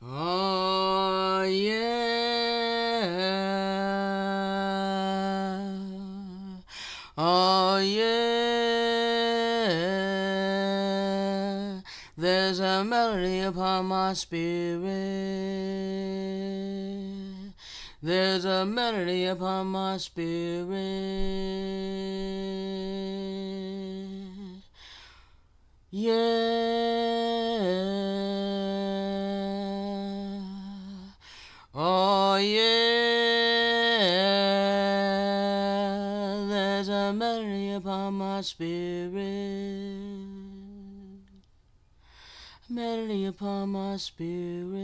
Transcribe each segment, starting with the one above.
Oh, yeah. Oh, yeah. There's a melody upon my spirit. There's a melody upon my spirit. Yeah. Oh, yeah. There's a melody upon my spirit. Melody upon my spirit.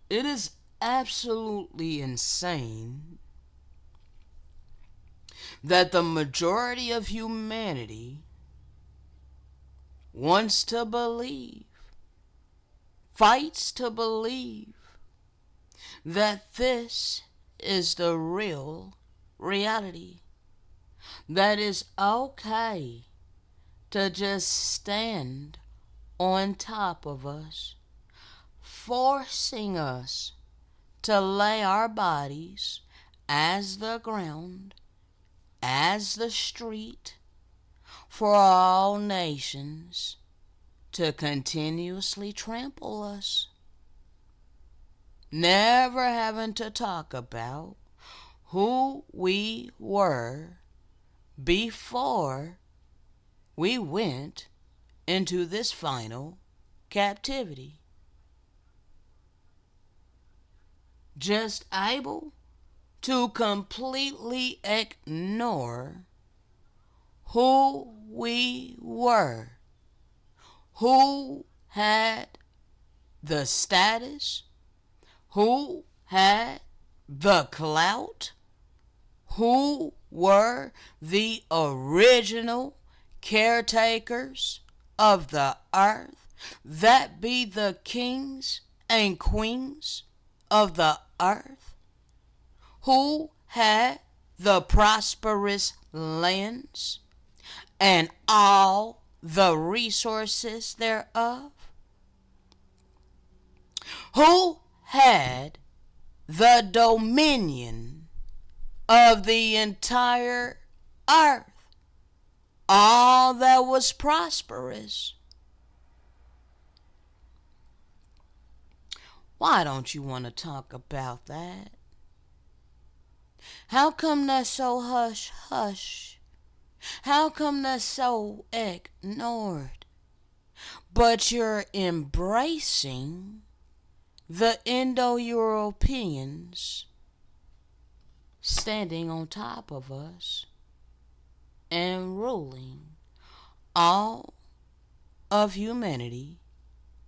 It is absolutely insane that the majority of humanity wants to believe, fights to believe, that this is the real reality. That it's okay to just stand on top of us, forcing us to lay our bodies as the ground, as the street, for all nations to continuously trample us. Never having to talk about who we were before we went into this final captivity. Just able to completely ignore who we were, who had the status, who had the clout, who were the original caretakers of the earth, that be the kings and queens of the earth, who had the prosperous lands and all the resources thereof, who had the dominion of the entire earth, all that was prosperous. Why don't you want to talk about that? How come that's so hush hush? How come that's so ignored? But you're embracing the Indo-Europeans standing on top of us and ruling all of humanity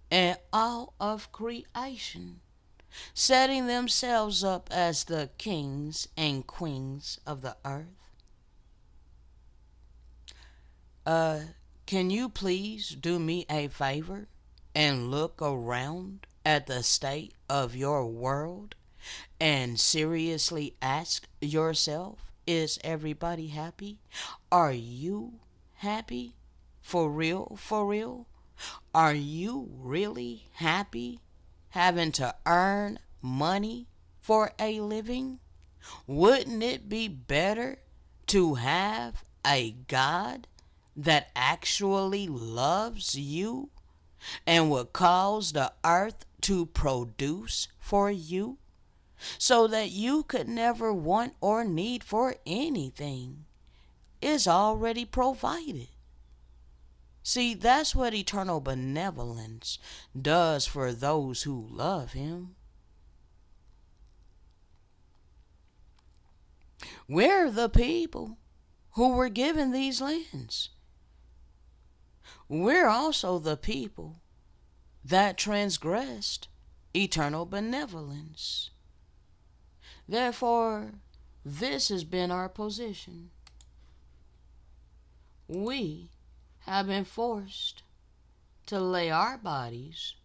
and all of creation, setting themselves up as the kings and queens of the earth. Can you please do me a favor and look around at the state of your world and seriously ask yourself, is everybody happy? Are you happy? For real? For real? Are you really happy having to earn money for a living? Wouldn't it be better to have a God that actually loves you and would cause the earth to produce for you so that you could never want or need for anything? Is already provided. See, that's what eternal benevolence does for those who love Him. We're the people who were given these lands. We're also the people that transgressed eternal benevolence. Therefore, this has been our position. We have been forced to lay our bodies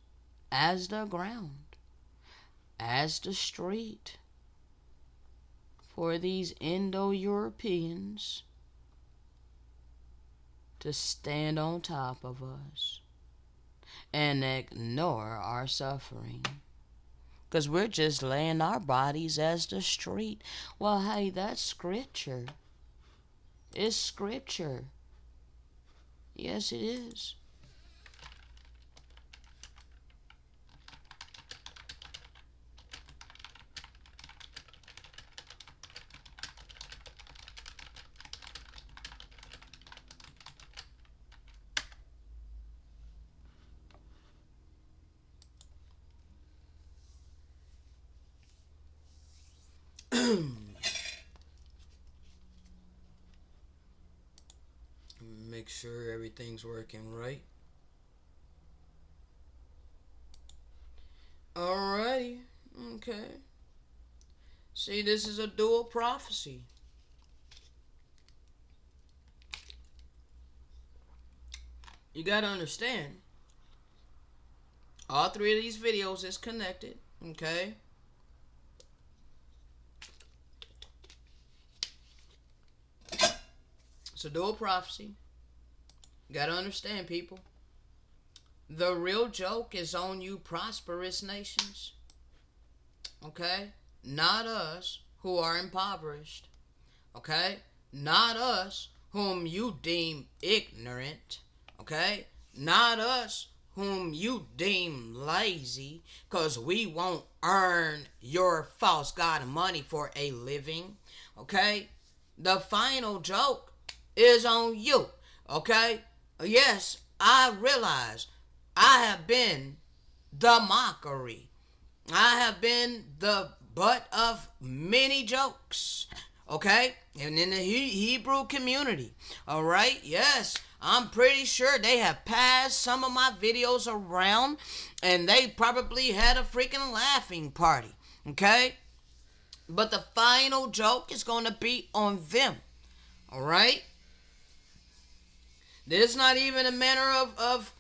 as the ground, as the street, for these Indo-Europeans to stand on top of us. and ignore our suffering. Because we're just laying our bodies as the street. Well, hey, that's scripture. It's scripture. Yes, it is. Make sure everything's working right. Alrighty. Okay. See, this is a dual prophecy. You gotta understand, all three of these videos is connected. Okay. It's a dual prophecy. You gotta understand, people. The real joke is on you prosperous nations. Okay? Not us who are impoverished. Okay? Not us whom you deem ignorant. Okay? Not us whom you deem lazy because we won't earn your false god money for a living. Okay? The final joke is on you. Okay? Yes, I realize I have been the mockery. I have been the butt of many jokes. Okay? And in the Hebrew community. Alright? Yes, I'm pretty sure they have passed some of my videos around and they probably had a freaking laughing party. Okay? But the final joke is going to be on them. Alright? There's not even a manner of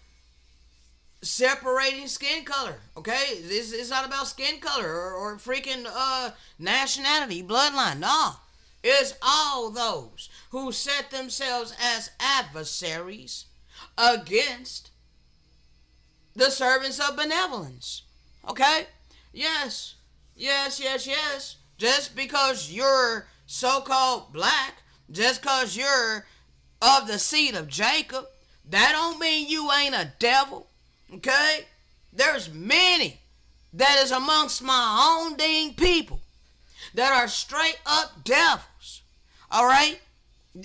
separating skin color, okay? It's not about skin color or freaking nationality, bloodline. No. It's all those who set themselves as adversaries against the servants of benevolence. Okay? Yes. Yes, yes, yes. Just because you're so-called black, just because you're of the seed of Jacob, that don't mean you ain't a devil. Okay? There's many that is amongst my own dang people that are straight up devils. Alright?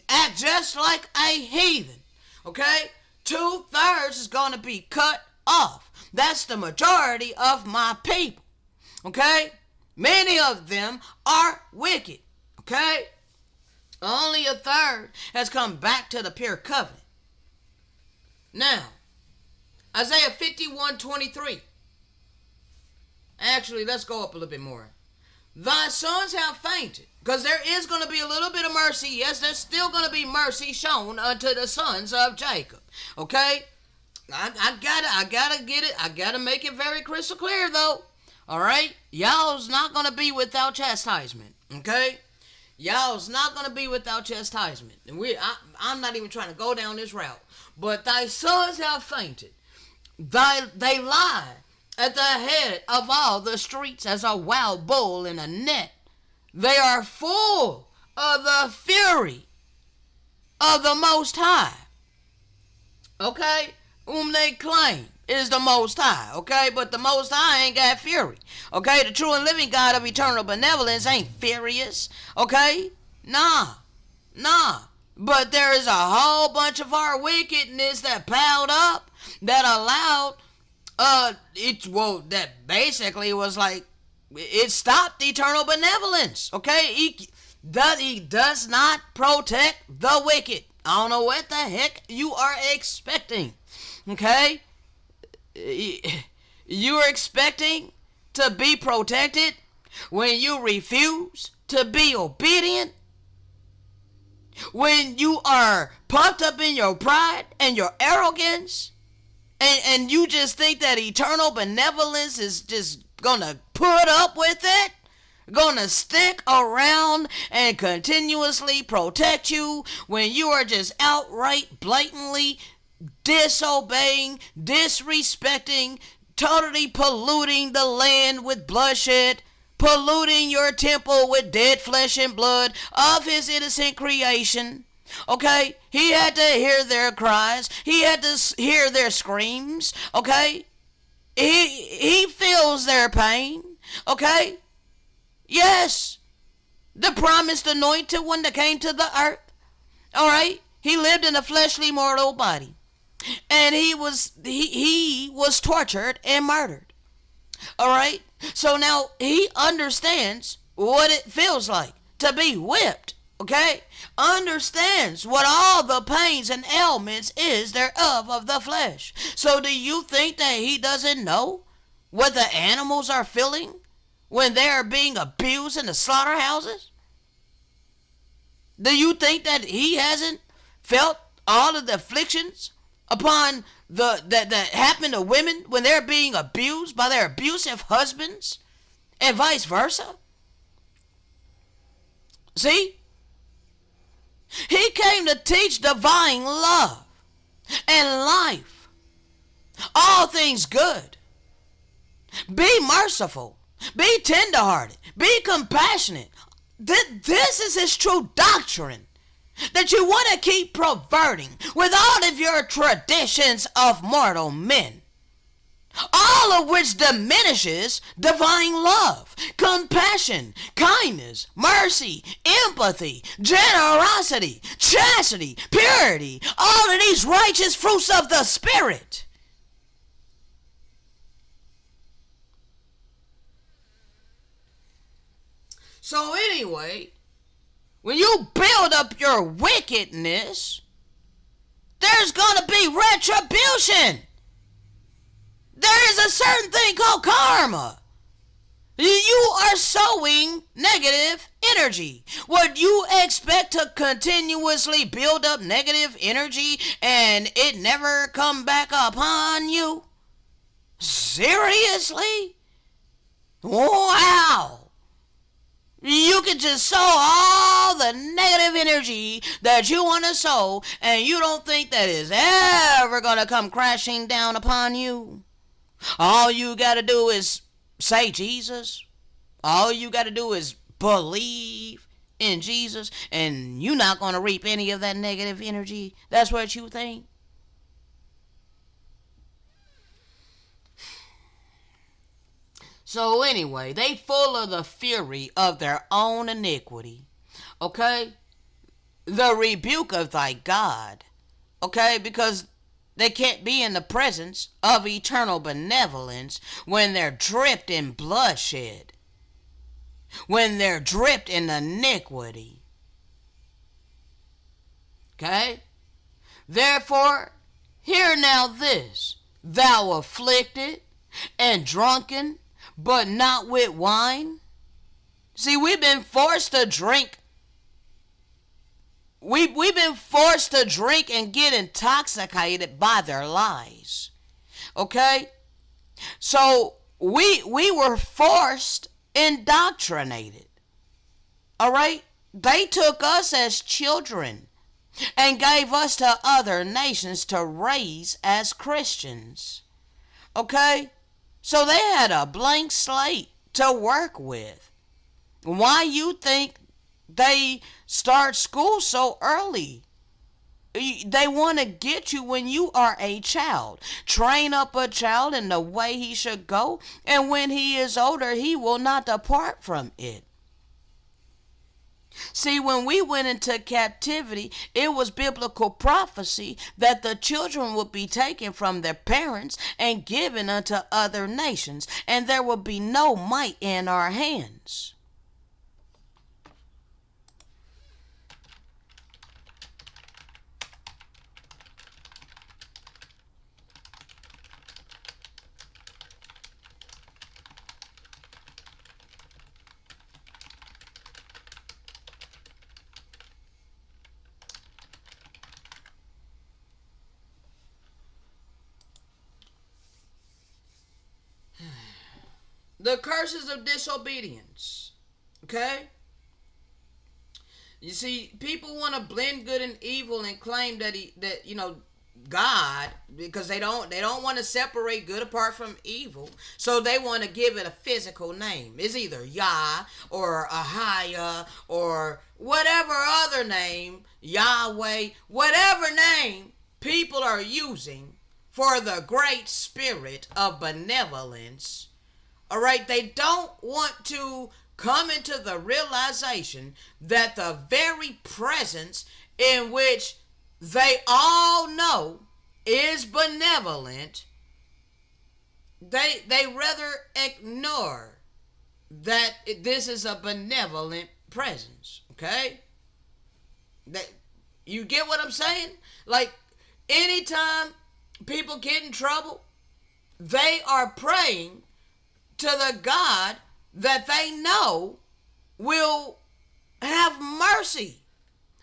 Act just like a heathen. Okay? 2/3 is going to be cut off. That's the majority of my people. Okay? Many of them are wicked. Okay? Only 1/3 has come back to the pure covenant. Now, Isaiah 51:23. Actually, let's go up a little bit more. Thy sons have fainted. Because there is going to be a little bit of mercy. Yes, there's still going to be mercy shown unto the sons of Jacob. Okay? I gotta get it. I gotta make it very crystal clear, though. Alright? Y'all's not going to be without chastisement. Okay? Y'all's not going to be without chastisement. And I'm not even trying to go down this route. But thy sons have fainted. They lie at the head of all the streets as a wild bull in a net. They are full of the fury of the Most High. Okay? Whom they claim is the Most High. Okay? But the Most High ain't got fury. Okay? The true and living God of eternal benevolence ain't furious. Okay? Nah. But there is a whole bunch of our wickedness that piled up that allowed that basically was like it stopped eternal benevolence. Okay? He does not protect the wicked. I don't know what the heck you are expecting. Okay? You are expecting to be protected when you refuse to be obedient? When you are pumped up in your pride and your arrogance? And you just think that eternal benevolence is just gonna put up with it? Gonna stick around and continuously protect you when you are just outright blatantly disobeying, disrespecting, totally polluting the land with bloodshed, polluting your temple with dead flesh and blood of his innocent creation. Okay? He had to hear their cries. He had to hear their screams. Okay? He feels their pain. Okay? Yes. The promised anointed one that came to the earth. Alright? He lived in a fleshly mortal body. And he was tortured and murdered. Alright? So now he understands what it feels like to be whipped. Okay? Understands what all the pains and ailments is thereof of the flesh. So do you think that he doesn't know what the animals are feeling when they are being abused in the slaughterhouses? Do you think that he hasn't felt all of the afflictions upon that happen to women when they're being abused by their abusive husbands and vice versa? See? He came to teach divine love and life. All things good. Be merciful. Be tenderhearted. Be compassionate. This is his true doctrine that you want to keep perverting with all of your traditions of mortal men. All of which diminishes divine love, compassion, kindness, mercy, empathy, generosity, chastity, purity, all of these righteous fruits of the Spirit. So anyway, when you build up your wickedness, there's going to be retribution. There is a certain thing called karma. You are sowing negative energy. Would you expect to continuously build up negative energy and it never come back upon you? Seriously? Wow. You can just sow all the negative energy that you want to sow and you don't think that is ever going to come crashing down upon you. All you got to do is say Jesus. All you got to do is believe in Jesus and you're not going to reap any of that negative energy. That's what you think. So anyway, they full of the fury of their own iniquity. Okay? The rebuke of thy God. Okay? Because they can't be in the presence of eternal benevolence when they're dripped in bloodshed. When they're dripped in iniquity. Okay? Therefore, hear now this, thou afflicted and drunken, but not with wine. See, we've been forced to drink. We've been forced to drink and get intoxicated by their lies. Okay? So we were forced, indoctrinated. All right? They took us as children and gave us to other nations to raise as Christians. Okay? So they had a blank slate to work with. Why you think they start school so early? They want to get you when you are a child. Train up a child in the way he should go, and when he is older, he will not depart from it. See, when we went into captivity, it was biblical prophecy that the children would be taken from their parents and given unto other nations, and there would be no might in our hands. The curses of disobedience. Okay? You see, people want to blend good and evil and claim that God, because they don't want to separate good apart from evil, so they want to give it a physical name. It's either Yah or Ahaya or whatever other name, Yahweh, whatever name people are using for the great spirit of benevolence. All right, they don't want to come into the realization that the very presence in which they all know is benevolent, they rather ignore that this is a benevolent presence. Okay, that, you get what I'm saying? Like, anytime people get in trouble, they are praying to the God that they know will have mercy.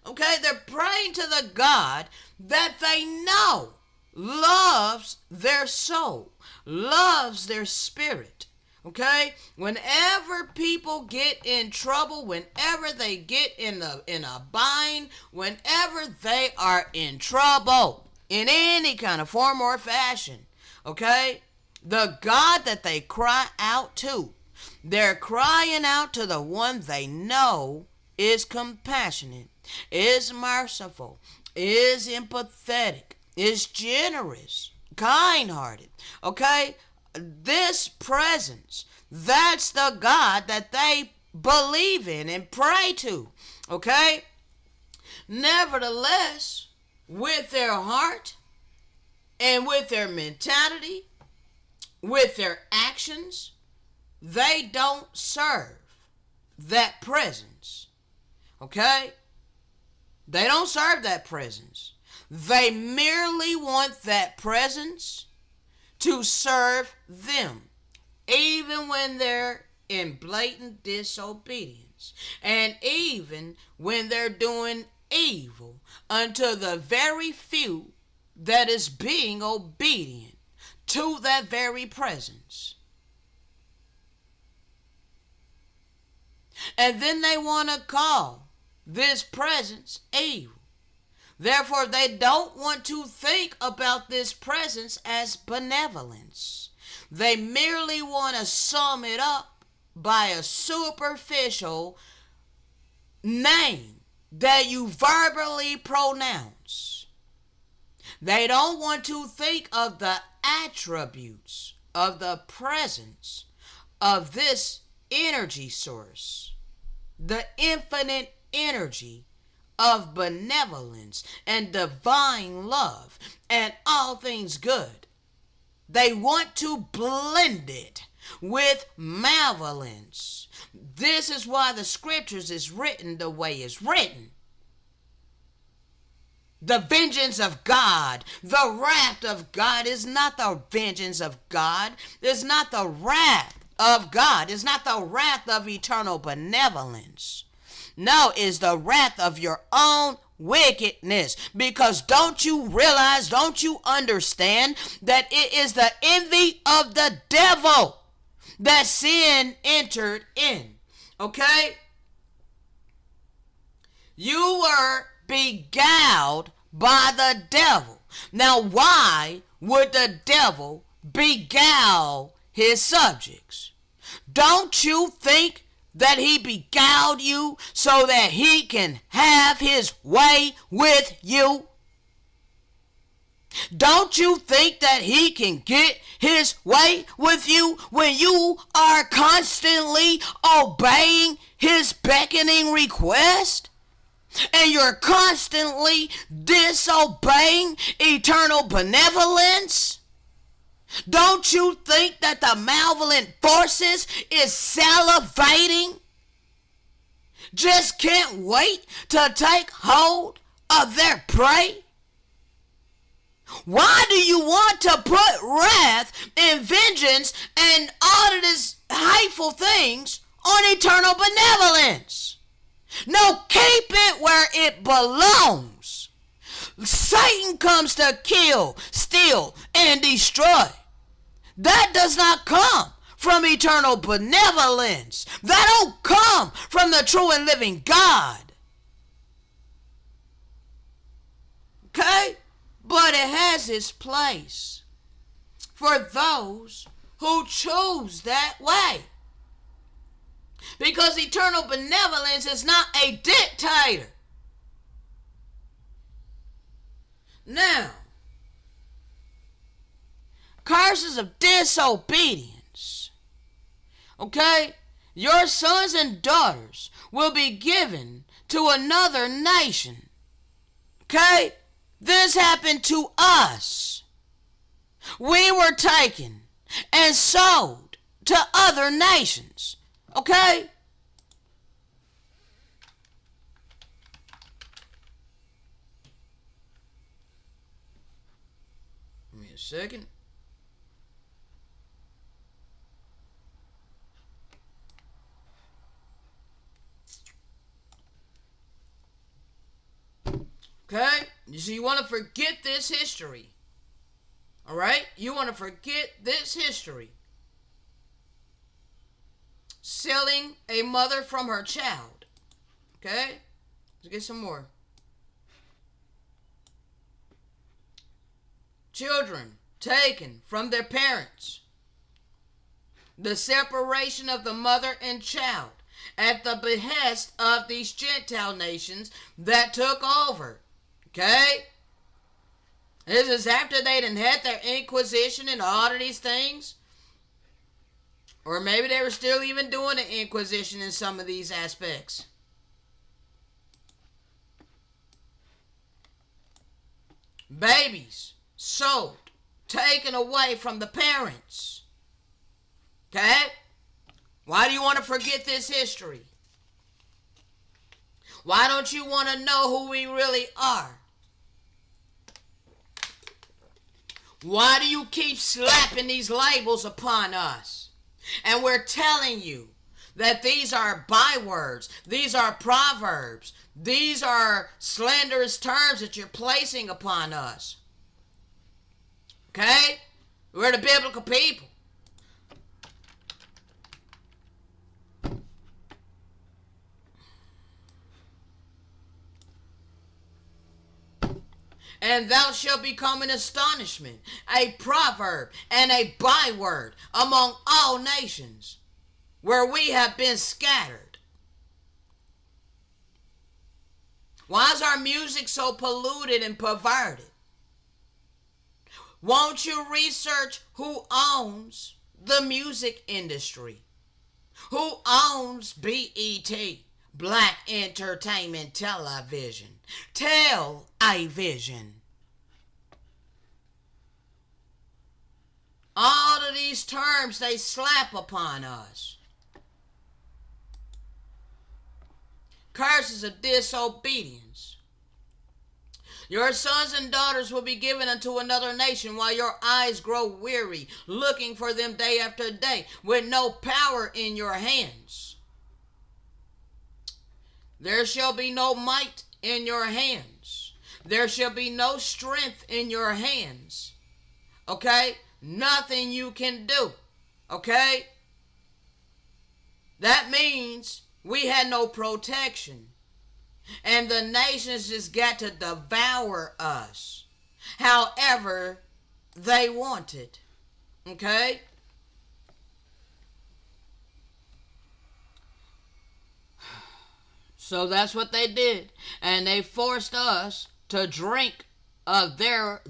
Okay, they're praying to the God that they know loves their soul, loves their spirit. Okay, whenever people get in trouble, whenever they get in a bind, whenever they are in trouble in any kind of form or fashion, okay, the God that they cry out to, they're crying out to the one they know is compassionate, is merciful, is empathetic, is generous, kind-hearted. Okay? This presence, that's the God that they believe in and pray to. Okay? Nevertheless, with their heart and with their mentality, with their actions, they don't serve that presence. Okay? They don't serve that presence. They merely want that presence to serve them, even when they're in blatant disobedience, and even when they're doing evil unto the very few that is being obedient to that very presence. And then they want to call this presence evil. Therefore, they don't want to think about this presence as benevolence. They merely want to sum it up by a superficial name that you verbally pronounce. They don't want to think of the attributes of the presence of this energy source, the infinite energy of benevolence and divine love and all things good. They want to blend it with malevolence. This is why the scriptures is written the way it's written. The vengeance of God, the wrath of God is not the vengeance of God. It's not the wrath of God. It's not the wrath of eternal benevolence. No, it's the wrath of your own wickedness. Because don't you realize, don't you understand that it is the envy of the devil that sin entered in? Okay? You were beguiled by the devil. Now, why would the devil beguile his subjects? Don't you think that he beguiled you so that he can have his way with you? Don't you think that he can get his way with you when you are constantly obeying his beckoning request? And you're constantly disobeying eternal benevolence? Don't you think that the malevolent forces is salivating? Just can't wait to take hold of their prey? Why do you want to put wrath and vengeance and all of these hateful things on eternal benevolence? No, keep it where it belongs. Satan comes to kill, steal, and destroy. That does not come from eternal benevolence. That don't come from the true and living God. Okay? but it has its place for those who choose that way. Because eternal benevolence is not a dictator. Now, curses of disobedience. Okay? Your sons and daughters will be given to another nation. Okay? This happened to us. We were taken and sold to other nations. Okay? Give me a second. Okay? So you want to forget this history. Alright? You want to forget this history. Selling a mother from her child. Okay? Let's get some more. Children taken from their parents. The separation of the mother and child at the behest of these Gentile nations that took over. Okay? This is after they done had their Inquisition and all of these things. Or maybe they were still even doing the Inquisition in some of these aspects. Babies sold, taken away from the parents. Okay? Why do you want to forget this history? Why don't you want to know who we really are? Why do you keep slapping these labels upon us? And we're telling you that these are bywords, these are proverbs, these are slanderous terms that you're placing upon us. Okay? We're the biblical people. And thou shalt become an astonishment, a proverb, and a byword among all nations, where we have been scattered. Why is our music so polluted and perverted? Won't you research who owns the music industry? Who owns BET, Black Entertainment Television, Television? All of these terms they slap upon us. Curses of disobedience. Your sons and daughters will be given unto another nation while your eyes grow weary, looking for them day after day, with no power in your hands. There shall be no might in your hands. There shall be no strength in your hands. Okay? Nothing you can do. Okay? That means we had no protection. And the nations just got to devour us however they wanted. Okay? So that's what they did. And they forced us to drink of their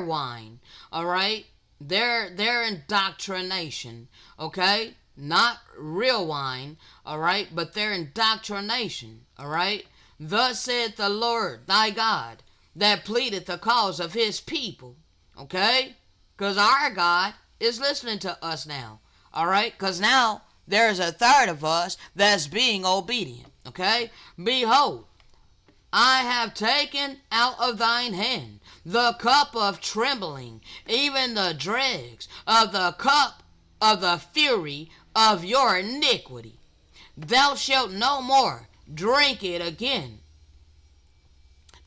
wine. Alright? Their indoctrination. Okay? Not real wine. Alright? But their indoctrination. Alright? Thus saith the Lord thy God, that pleadeth the cause of his people. Okay? Because our God is listening to us now. Alright? Because now there's a third of us that's being obedient. Okay? Behold, I have taken out of thine hand the cup of trembling, even the dregs of the cup of the fury of your iniquity. Thou shalt no more drink it again.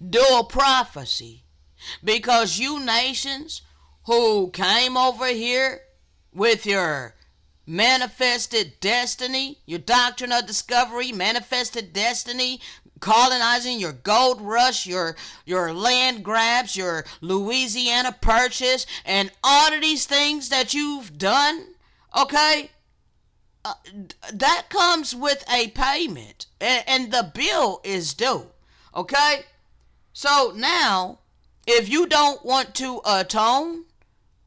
Dual prophecy. Because you nations who came over here with your Manifested destiny, your doctrine of discovery, manifested destiny, colonizing, your gold rush, your land grabs, your Louisiana purchase, and all of these things that you've done, okay? That comes with a payment, and the bill is due, okay? So now, if you don't want to atone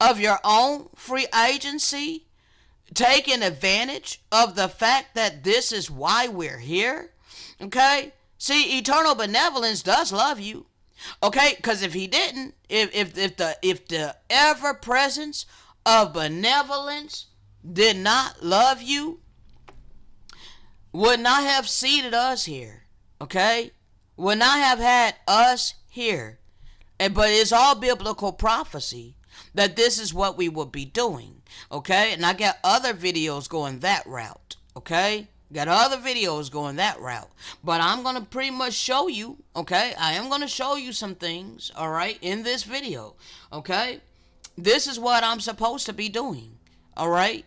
of your own free agency, taking advantage of the fact that this is why we're here, okay? See, eternal benevolence does love you, okay? Because if he didn't, if the ever presence of benevolence did not love you, would not have seated us here, okay? Would not have had us here. But it's all biblical prophecy that this is what we will be doing, okay? And I got other videos going that route, okay? Got other videos going that route. But I'm going to pretty much show you, okay? I am going to show you some things, all right, in this video, okay? This is what I'm supposed to be doing, all right?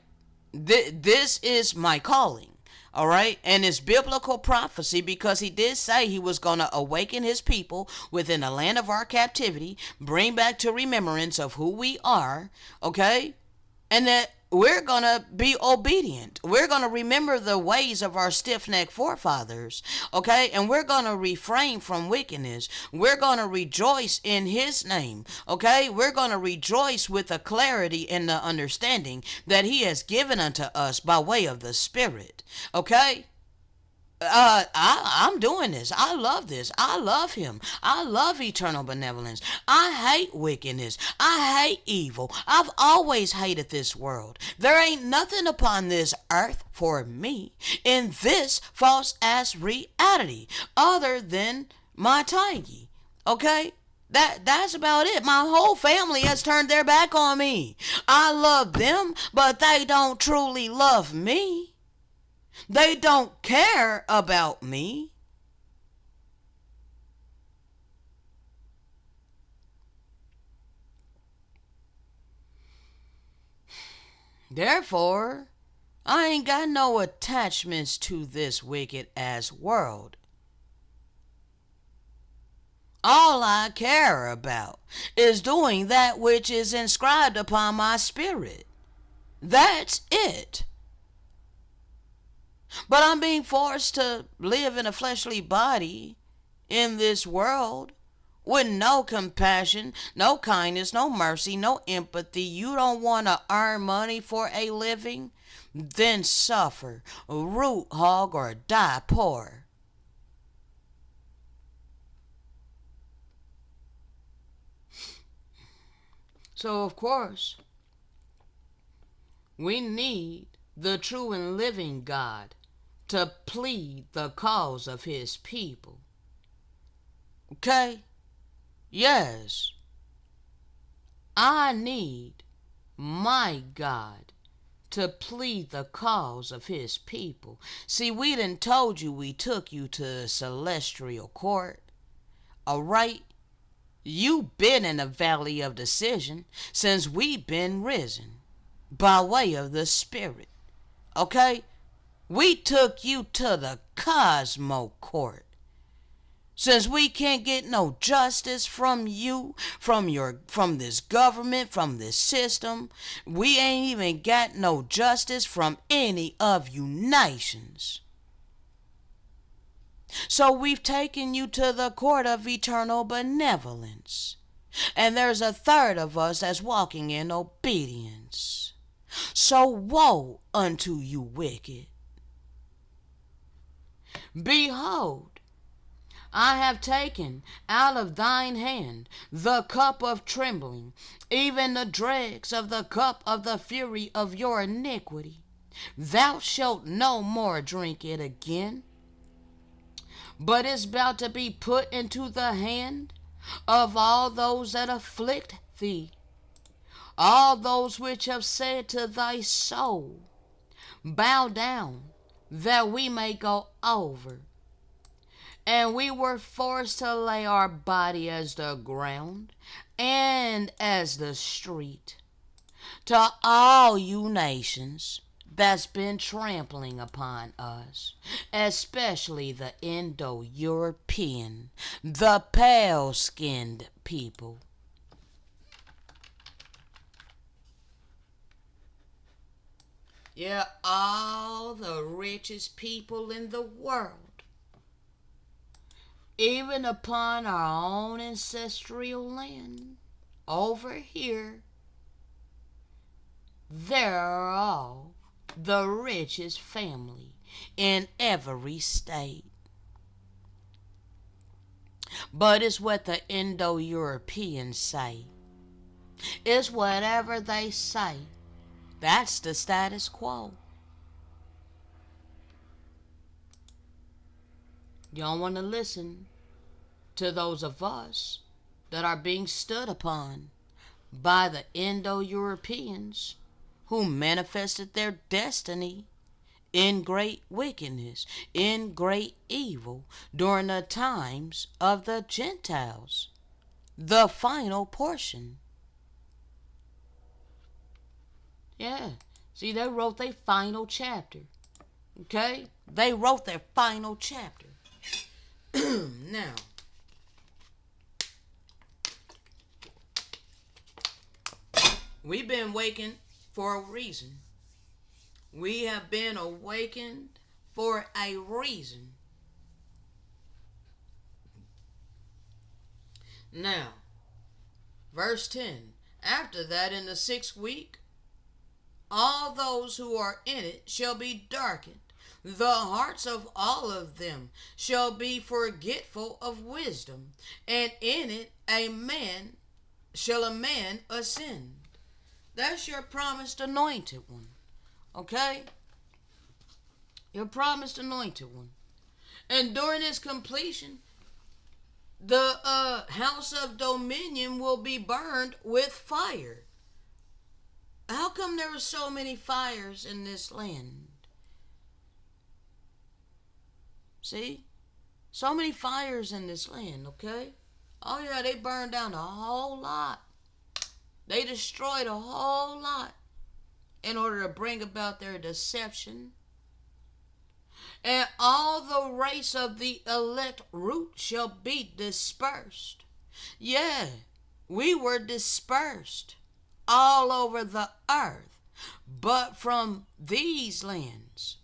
This is my calling. All right. And it's biblical prophecy because he did say he was going to awaken his people within the land of our captivity, bring back to remembrance of who we are. Okay. And that we're going to be obedient. We're going to remember the ways of our stiff-necked forefathers. Okay. And we're going to refrain from wickedness. We're going to rejoice in his name. Okay. We're going to rejoice with the clarity and the understanding that he has given unto us by way of the Spirit. Okay. I'm doing this. I love this. I love him. I love eternal benevolence. I hate wickedness. I hate evil. I've always hated this world. There ain't nothing upon this earth for me in this false ass reality other than my Tiggy. Okay? That's about it. My whole family has turned their back on me. I love them, but they don't truly love me. They don't care about me. Therefore, I ain't got no attachments to this wicked ass world. All I care about is doing that which is inscribed upon my spirit. That's it. But I'm being forced to live in a fleshly body in this world with no compassion, no kindness, no mercy, no empathy. You don't want to earn money for a living? Then suffer, root hog, or die poor. So, of course, we need the true and living God to plead the cause of his people. Okay? Yes. I need my God to plead the cause of his people. See, we done told you we took you to the celestial court. Alright? You been in the valley of decision since we been risen by way of the Spirit. Okay? We took you to the Cosmo Court. Since we can't get no justice from you, from this government, from this system, we ain't even got no justice from any of you nations. So we've taken you to the court of eternal benevolence. And there's a third of us that's walking in obedience. So woe unto you wicked. Behold, I have taken out of thine hand the cup of trembling, even the dregs of the cup of the fury of your iniquity. Thou shalt no more drink it again, but it's about to be put into the hand of all those that afflict thee, all those which have said to thy soul, bow down, that we may go over. And we were forced to lay our body as the ground and as the street. To all you nations, that's been trampling upon us, especially the Indo European, the pale skinned people. Yeah, all the richest people in the world, even upon our own ancestral land, over here, they're all the richest family in every state. But it's what the Indo Europeans say. It's whatever they say. That's the status quo. You don't want to listen to those of us that are being stood upon by the Indo Europeans who manifested their destiny in great wickedness, in great evil during the times of the Gentiles. The final portion. Yeah. See, they wrote their final chapter. Okay? They wrote their final chapter. Now, we've been wakened for a reason. We have been awakened for a reason. Now, verse 10. After that, in the 6th week, all those who are in it shall be darkened. The hearts of all of them shall be forgetful of wisdom, and in it a man ascend. That's your promised anointed one. Okay? Your promised anointed one. And during its completion, the house of dominion will be burned with fire. How come there were so many fires in this land? See? So many fires in this land, okay? Oh yeah, they burned down a whole lot. They destroyed a whole lot in order to bring about their deception. And all the race of the elect root shall be dispersed. Yeah, we were dispersed all over the earth, but from these lands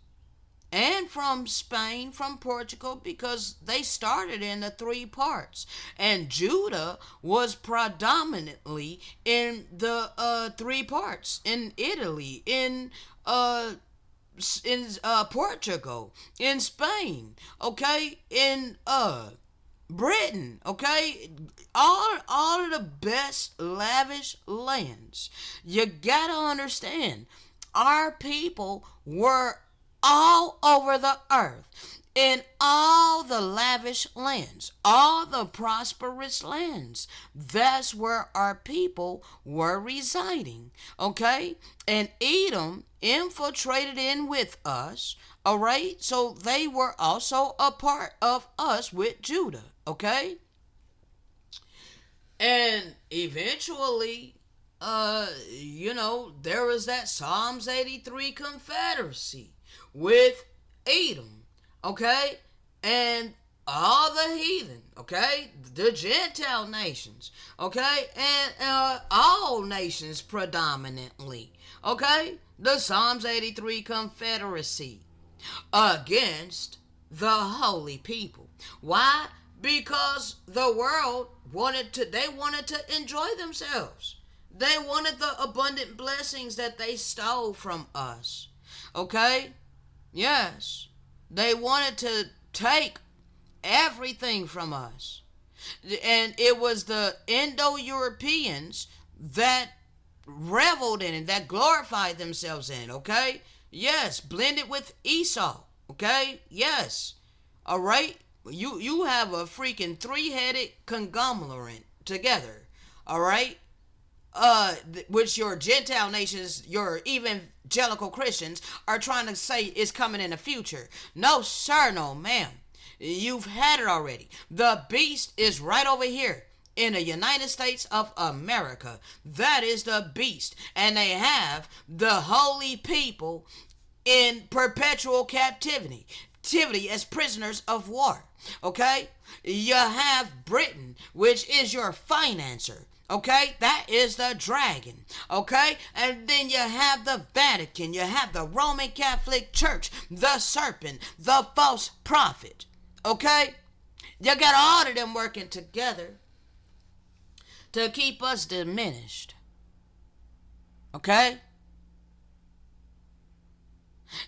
and from Spain, from Portugal, because they started in the 3 parts, and Judah was predominantly in the 3 parts, in Italy, in Portugal, in Spain, okay, in Britain, okay, all of the best lavish lands. You gotta understand, our people were all over the earth, in all the lavish lands, all the prosperous lands. That's where our people were residing, okay? And Edom infiltrated in with us, all right? So they were also a part of us with Judah, okay? And eventually, there was that Psalms 83 confederacy with Edom, okay? And all the heathen, okay? The Gentile nations, okay? And all nations predominantly, okay? The Psalms 83 confederacy against the holy people. Why? Because the world wanted to enjoy themselves. They wanted the abundant blessings that they stole from us. Okay? Yes. They wanted to take everything from us. And it was the Indo-Europeans that reveled in it, that glorified themselves in, okay? Yes, blended with Esau, okay? Yes. All right? You have a freaking 3-headed conglomerate together, all right? Which your Gentile nations, your evangelical Christians, are trying to say is coming in the future. No, sir, no, ma'am. You've had it already. The beast is right over here in the United States of America. That is the beast. And they have the holy people in perpetual captivity as prisoners of war. Okay? You have Britain, which is your financer. Okay, that is the dragon. Okay, and then you have the Vatican, you have the Roman Catholic Church, the serpent, the false prophet. Okay, you got all of them working together to keep us diminished. Okay,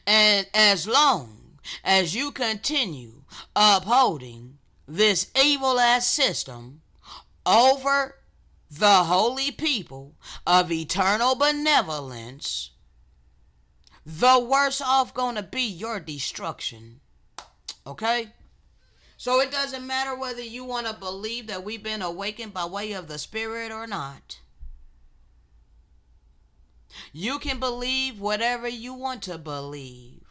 and as long as you continue upholding this evil ass system over the holy people of eternal benevolence, the worse off gonna be your destruction. Okay? So it doesn't matter whether you want to believe that we've been awakened by way of the Spirit or not. You can believe whatever you want to believe.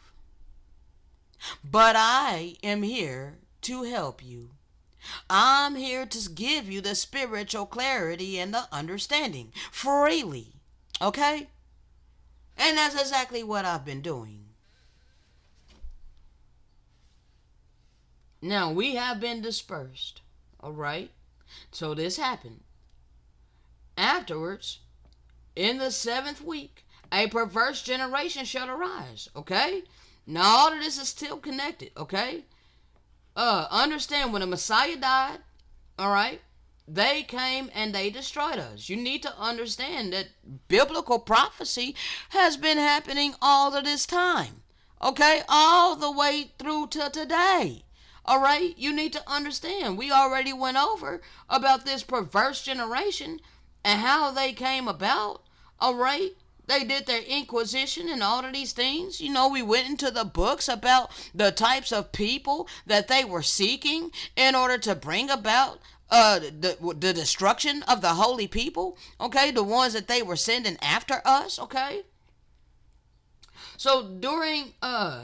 But I am here to help you. I'm here to give you the spiritual clarity and the understanding freely. Okay? And that's exactly what I've been doing. Now, we have been dispersed. All right? So this happened. Afterwards, in the 7th week, a perverse generation shall arise. Okay? Now, all of this is still connected. Okay? Understand when the Messiah died, all right, they came and they destroyed us. You need to understand that biblical prophecy has been happening all of this time. Okay? All the way through to today. All right? You need to understand. We already went over about this perverse generation and how they came about. All right? They did their inquisition and all of these things. You know, we went into the books about the types of people that they were seeking in order to bring about the destruction of the holy people. Okay, the ones that they were sending after us. Okay, so during all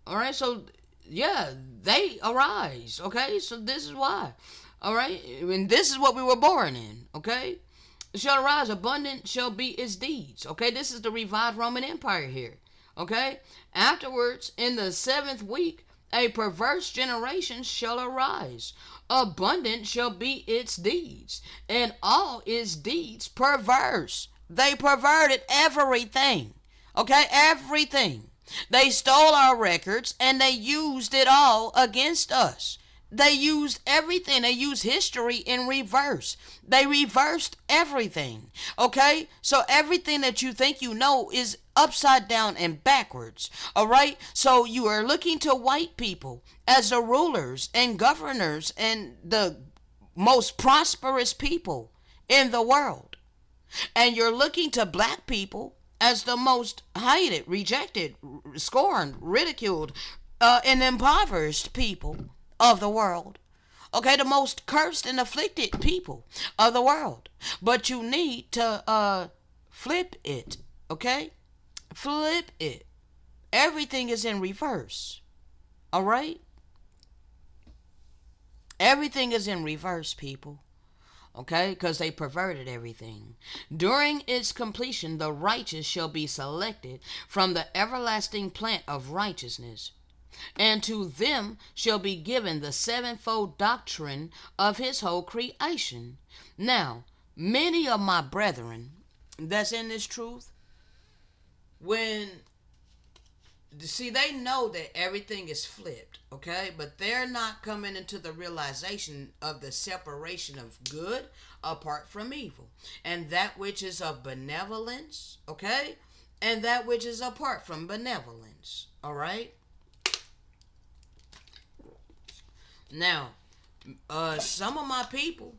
right, so yeah, they arise. Okay, so this is why. All right, and this is what we were born in. Okay, shall arise, abundant shall be its deeds. Okay, this is the revived Roman Empire here. Okay, afterwards, in the 7th week, a perverse generation shall arise. Abundant shall be its deeds, and all its deeds perverse. They perverted everything. Okay, everything. They stole our records and they used it all against us. They used everything. They used history in reverse. They reversed everything. Okay? So everything that you think you know is upside down and backwards. All right? So you are looking to white people as the rulers and governors and the most prosperous people in the world. And you're looking to black people as the most hated, rejected, scorned, ridiculed, and impoverished people of the world. Okay, the most cursed and afflicted people of the world. But you need to flip it. Okay? Flip it. Everything is in reverse. All right? Everything is in reverse, people. Okay, because they perverted everything. During its completion, the righteous shall be selected from the everlasting plant of righteousness, and to them shall be given the sevenfold doctrine of his whole creation. Now, many of my brethren that's in this truth, when see, they know that everything is flipped, okay? But they're not coming into the realization of the separation of good apart from evil, and that which is of benevolence, okay? And that which is apart from benevolence, all right? Now, some of my people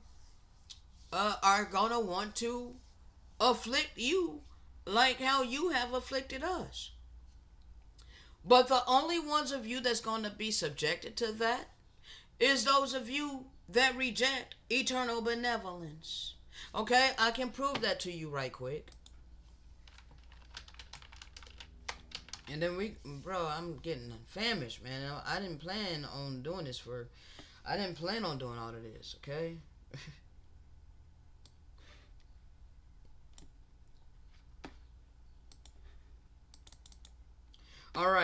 are gonna want to afflict you like how you have afflicted us. But the only ones of you that's going to be subjected to that is those of you that reject eternal benevolence. Okay, I can prove that to you right quick. And then bro, I'm getting famished, man. I didn't plan on doing this I didn't plan on doing all of this, okay?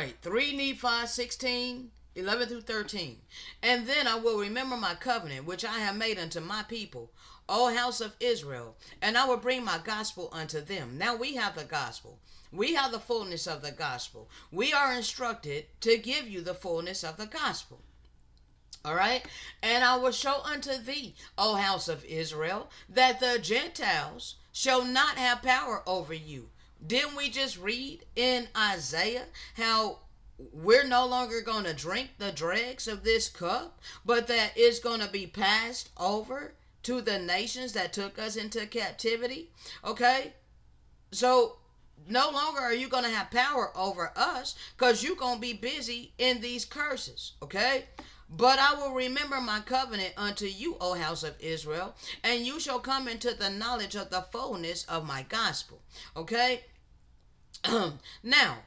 right, 3 Nephi 16:11-13. And then I will remember my covenant which I have made unto my people, O house of Israel, and I will bring my gospel unto them. Now we have the gospel. We have the fullness of the gospel. We are instructed to give you the fullness of the gospel. All right. And I will show unto thee, O house of Israel, that the Gentiles shall not have power over you. Didn't we just read in Isaiah how we're no longer going to drink the dregs of this cup, but that it's going to be passed over to the nations that took us into captivity? Okay. So no longer are you going to have power over us because you're going to be busy in these curses. Okay. But I will remember my covenant unto you, O house of Israel, and you shall come into the knowledge of the fullness of my gospel. Okay? Now,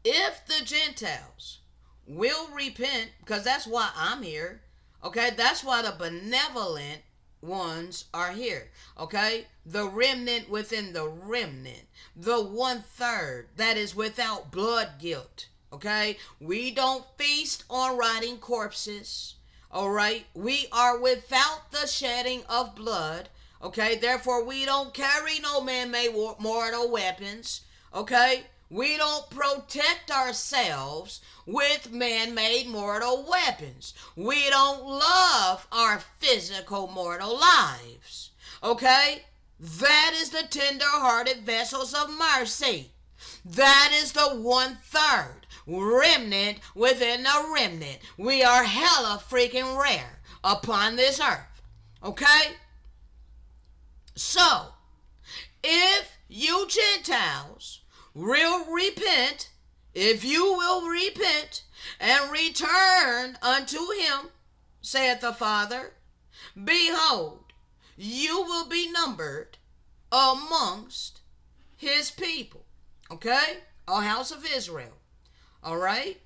if the Gentiles will repent, because that's why I'm here, okay? That's why the benevolent ones are here, okay? The remnant within the remnant, the 1/3 that is without blood guilt. Okay, we don't feast on rotting corpses. All right, we are without the shedding of blood. Okay, therefore we don't carry no man-made mortal weapons. Okay, we don't protect ourselves with man-made mortal weapons. We don't love our physical mortal lives. Okay, that is the tender-hearted vessels of mercy. That is the 1/3 remnant within the remnant. We are hella freaking rare upon this earth. Okay? So, if you Gentiles will repent, if you will repent and return unto him, saith the Father, behold, you will be numbered amongst his people. Okay? O house of Israel. All right?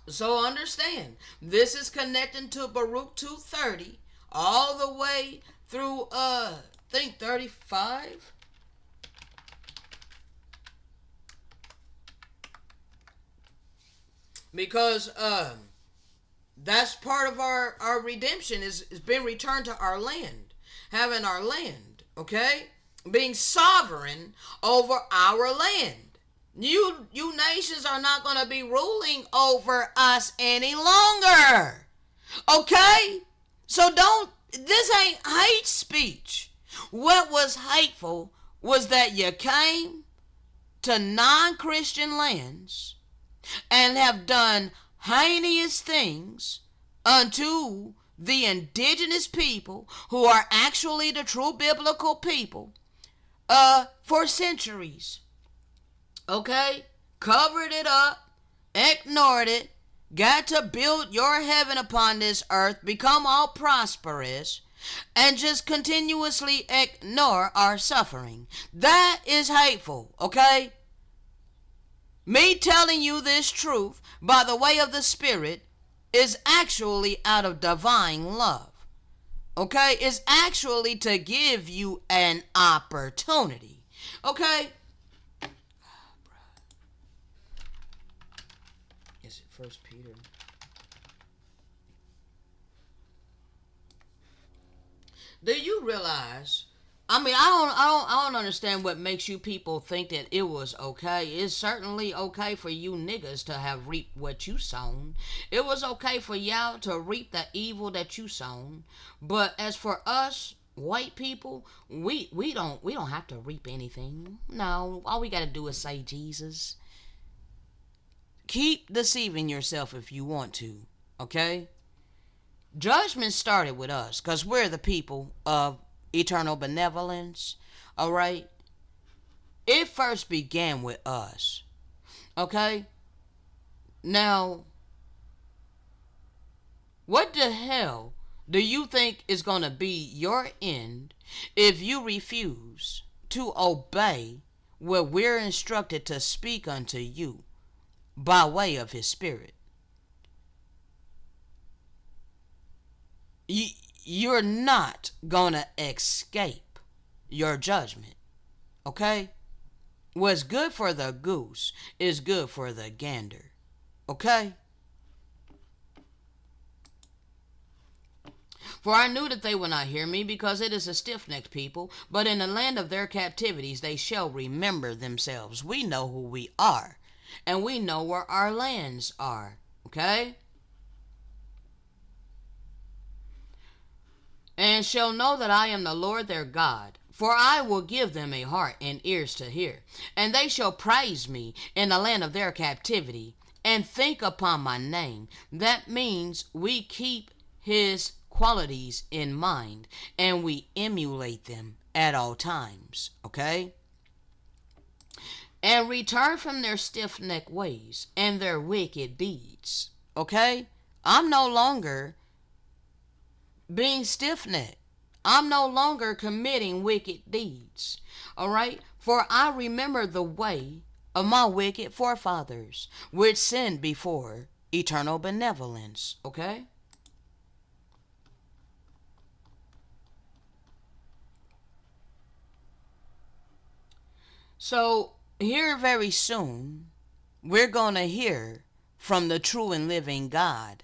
So understand, this is connecting to Baruch 2:30 all the way through I think 35. Because that's part of our redemption is being returned to our land, having our land, okay? Being sovereign over our land. You nations are not going to be ruling over us any longer. Okay? So this ain't hate speech. What was hateful was that you came to non-Christian lands and have done heinous things unto the indigenous people who are actually the true biblical people for centuries. Okay? Covered it up, ignored it, got to build your heaven upon this earth, become all prosperous, and just continuously ignore our suffering. That is hateful, okay? Me telling you this truth by the way of the Spirit is actually out of divine love. Okay? It's actually to give you an opportunity. Okay? Is it First Peter? Do you realize? I mean, I don't understand what makes you people think that it was okay. It's certainly okay for you niggas to have reaped what you sown. It was okay for y'all to reap the evil that you sown. But as for us white people, we don't have to reap anything. No, all we gotta do is say Jesus. Keep deceiving yourself if you want to. Okay? Judgment started with us because we're the people of eternal benevolence. All right? It first began with us. Okay? Now, what the hell do you think is going to be your end if you refuse to obey what we're instructed to speak unto you by way of his Spirit? You're not gonna escape your judgment. Okay? What's good for the goose is good for the gander. Okay? For I knew that they would not hear me, because it is a stiff necked people, but in the land of their captivities they shall remember themselves. We know who we are, and we know where our lands are. Okay? And shall know that I am the Lord their God. For I will give them a heart and ears to hear, and they shall praise me in the land of their captivity, and think upon my name. That means we keep his qualities in mind, and we emulate them at all times. Okay? And return from their stiff necked ways and their wicked deeds. Okay? I'm no longer being stiff necked. I'm no longer committing wicked deeds. All right? For I remember the way of my wicked forefathers, which sinned before eternal benevolence. Okay? So, here very soon, we're going to hear from the true and living God.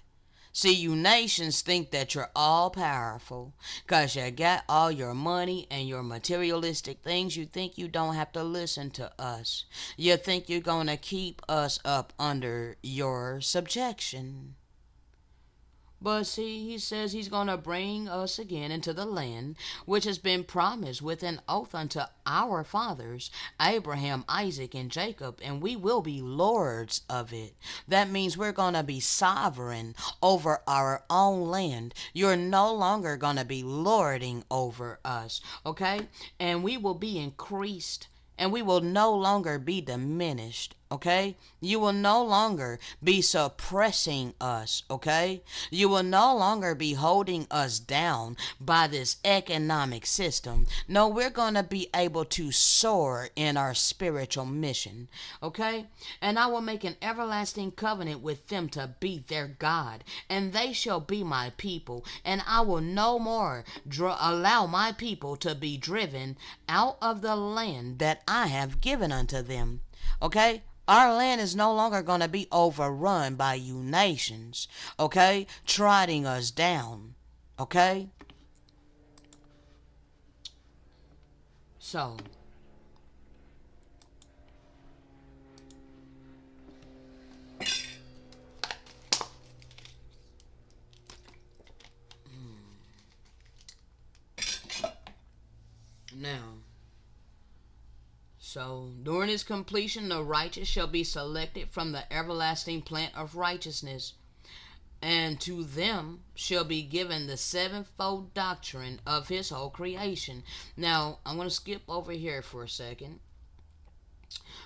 See, you nations think that you're all powerful because you got all your money and your materialistic things. You think you don't have to listen to us. You think you're going to keep us up under your subjection. But see, he says he's going to bring us again into the land which has been promised with an oath unto our fathers, Abraham, Isaac, and Jacob, and we will be lords of it. That means we're going to be sovereign over our own land. You're no longer going to be lording over us, okay? And we will be increased, and we will no longer be diminished. Okay? You will no longer be suppressing us. Okay? You will no longer be holding us down by this economic system. No, we're going to be able to soar in our spiritual mission. Okay? And I will make an everlasting covenant with them to be their God, and they shall be my people. And I will no more allow my people to be driven out of the land that I have given unto them. Okay? Our land is no longer going to be overrun by you nations, okay? Trotting us down, okay? So, now, during its completion, the righteous shall be selected from the everlasting plant of righteousness, and to them shall be given the sevenfold doctrine of his whole creation. Now, I'm going to skip over here for a second,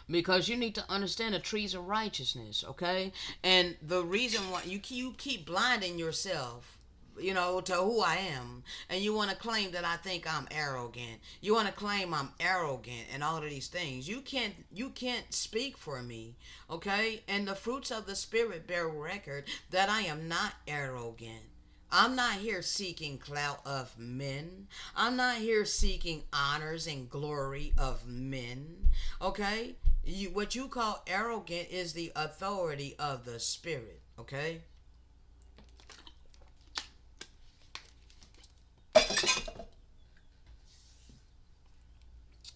because you need to understand the trees of righteousness, okay? And the reason why you keep blinding yourself, to who I am, and you want to claim that I think I'm arrogant. You want to claim I'm arrogant and all of these things. You can't speak for me, okay? And the fruits of the spirit bear record that I am not arrogant. I'm not here seeking clout of men. I'm not here seeking honors and glory of men. Okay? What you call arrogant is the authority of the spirit. Okay?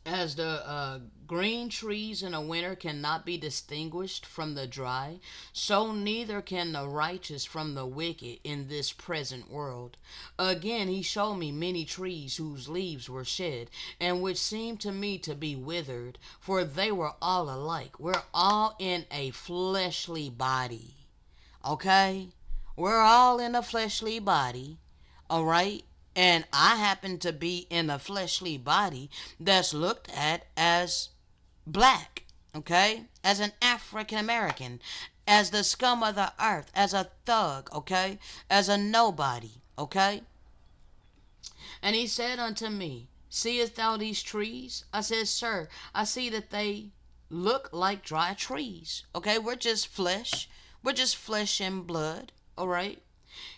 As the green trees in a winter cannot be distinguished from the dry, so neither can the righteous from the wicked in this present world. Again, he showed me many trees whose leaves were shed, and which seemed to me to be withered, for they were all alike. We're all in a fleshly body. Okay? We're all in a fleshly body. All right? And I happen to be in a fleshly body that's looked at as black, okay? As an African American, as the scum of the earth, as a thug, okay? As a nobody, okay? And he said unto me, seest thou these trees? I said, sir, I see that they look like dry trees, okay? We're just flesh. We're just flesh and blood, all right?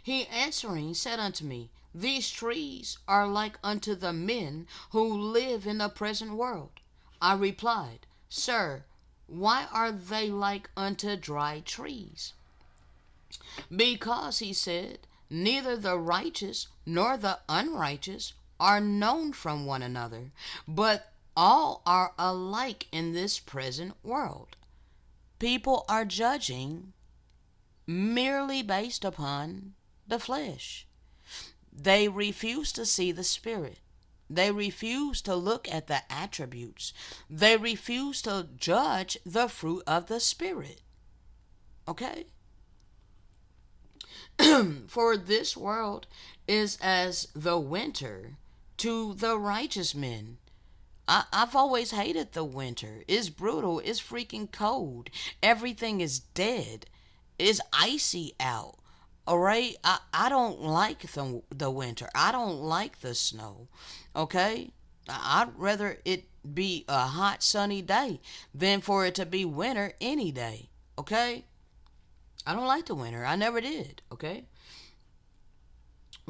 He answering said unto me, these trees are like unto the men who live in the present world. I replied, Sir, why are they like unto dry trees? Because, he said, neither the righteous nor the unrighteous are known from one another, but all are alike in this present world. People are judging merely based upon the flesh. They refuse to see the spirit. They refuse to look at the attributes. They refuse to judge the fruit of the spirit. Okay? For this world is as the winter to the righteous men. I've always hated the winter. It's brutal. It's freaking cold. Everything is dead. It's icy out. All right? I don't like the winter. I don't like the snow. Okay? I'd rather it be a hot, sunny day than for it to be winter any day. Okay? I don't like the winter. I never did. Okay?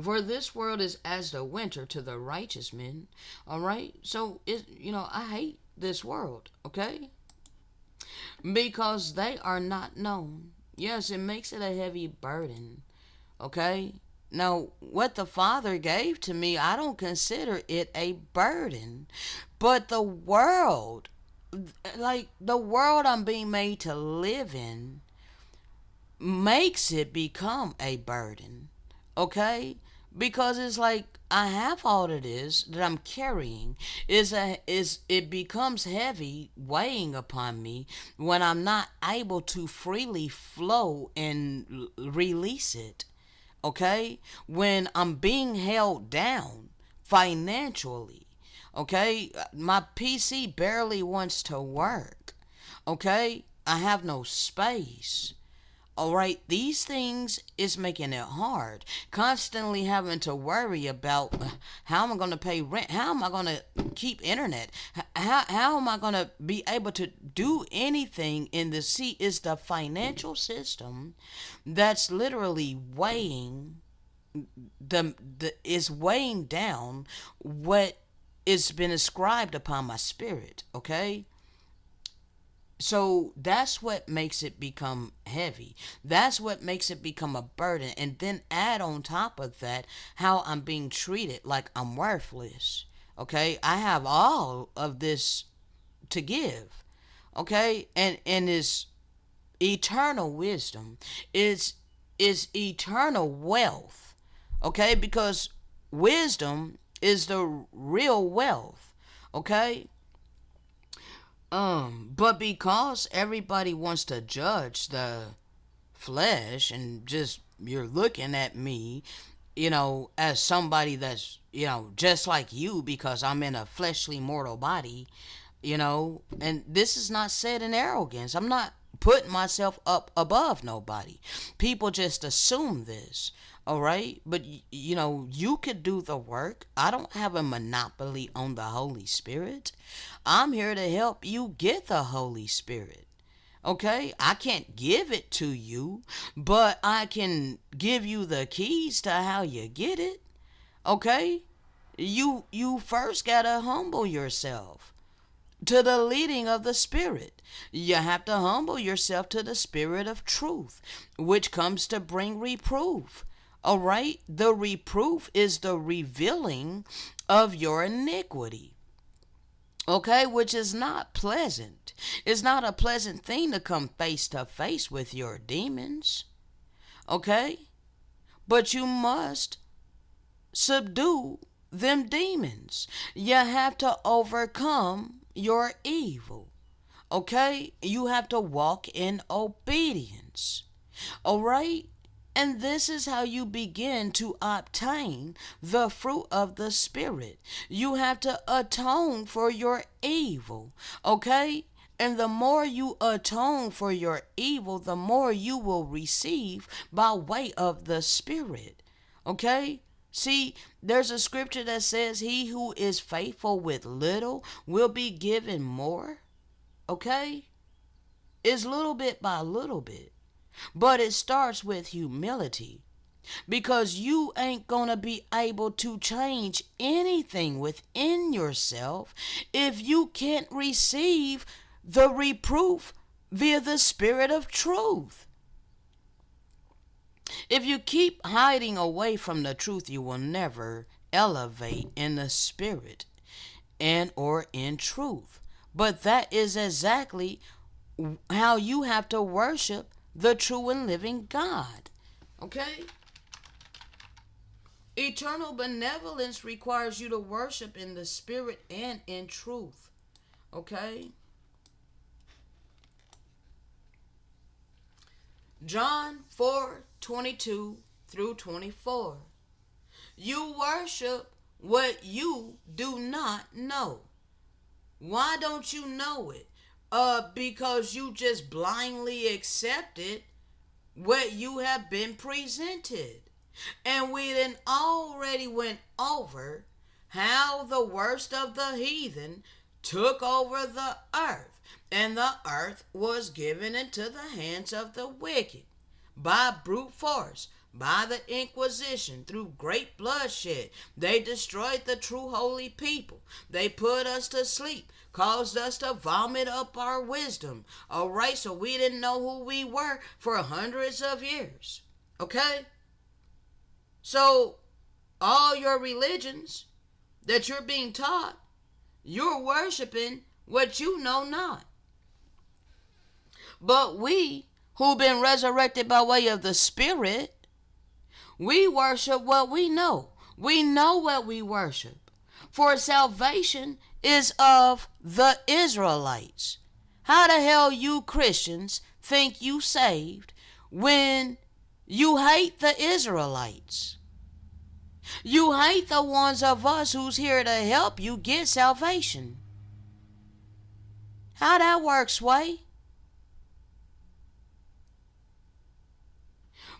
For this world is as the winter to the righteous men. All right? So, I hate this world. Okay? Because they are not known. Yes, it makes it a heavy burden. Okay? Now, what the Father gave to me, I don't consider it a burden. But the world, like the world I'm being made to live in, makes it become a burden. Okay? Because it's like I have all of this that I'm carrying is it becomes heavy weighing upon me when I'm not able to freely flow and release it. Okay? When I'm being held down financially. Okay? My PC barely wants to work. Okay? I have no space. All right, these things is making it hard. Constantly having to worry about how am I going to pay rent? How am I going to keep internet? How am I going to be able to do anything in the sea? Is the financial system that's literally weighing the is weighing down what is been ascribed upon my spirit. Okay, so that's what makes it become heavy. That's what makes it become a burden. And then add on top of that how I'm being treated like I'm worthless. Okay? I have all of this to give. Okay? And it's eternal wisdom. It's eternal wealth. Okay? Because wisdom is the real wealth. Okay? But because everybody wants to judge the flesh and just you're looking at me, as somebody that's, just like you because I'm in a fleshly mortal body, and this is not said in arrogance. I'm not putting myself up above nobody. People just assume this. All right, but you could do the work. I don't have a monopoly on the Holy Spirit. I'm here to help you get the Holy Spirit. Okay, I can't give it to you, but I can give you the keys to how you get it. Okay, you first gotta humble yourself to the leading of the Spirit. You have to humble yourself to the Spirit of truth, which comes to bring reproof. All right? The reproof is the revealing of your iniquity. Okay? Which is not pleasant. It's not a pleasant thing to come face to face with your demons. Okay? But you must subdue them demons. You have to overcome your evil. Okay? You have to walk in obedience. All right? And this is how you begin to obtain the fruit of the Spirit. You have to atone for your evil. Okay? And the more you atone for your evil, the more you will receive by way of the Spirit. Okay? See, there's a scripture that says, he who is faithful with little will be given more. Okay? It's little bit by little bit. But it starts with humility. Because you ain't gonna be able to change anything within yourself if you can't receive the reproof via the Spirit of truth. If you keep hiding away from the truth, you will never elevate in the Spirit and or in truth. But that is exactly how you have to worship the true and living God. Okay? Eternal benevolence requires you to worship in the Spirit and in truth. Okay? John 4:22 through 24. You worship what you do not know. Why don't you know it? Because you just blindly accepted what you have been presented. And we then already went over how the worst of the heathen took over the earth, and the earth was given into the hands of the wicked by brute force, by the Inquisition, through great bloodshed. They destroyed the true holy people. They put us to sleep, caused us to vomit up our wisdom. All right, so we didn't know who we were for hundreds of years. Okay? So, all your religions that you're being taught, you're worshiping what you know not. But we, who've been resurrected by way of the Spirit, we worship what we know. We know what we worship. For salvation is of the Israelites. How the hell you Christians think you saved when you hate the Israelites? You hate the ones of us who's here to help you get salvation. How that works, way?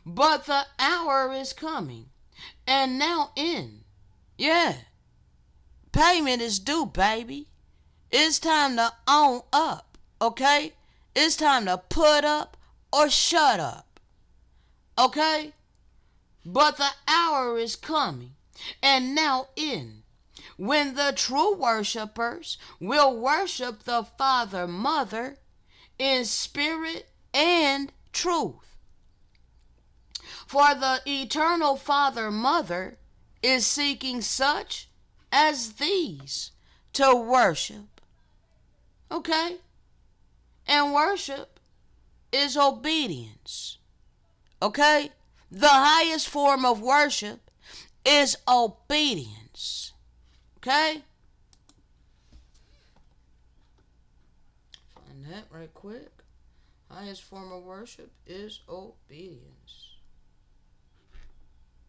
But the hour is coming, and now in. Yeah. Payment is due, baby. It's time to own up, okay? It's time to put up or shut up, okay? But the hour is coming, and now in, when the true worshipers will worship the Father, Mother in spirit and truth. For the eternal Father, Mother is seeking such as these to worship. Okay? And worship is obedience. Okay? The highest form of worship is obedience. Okay? Find that right quick. Highest form of worship is obedience.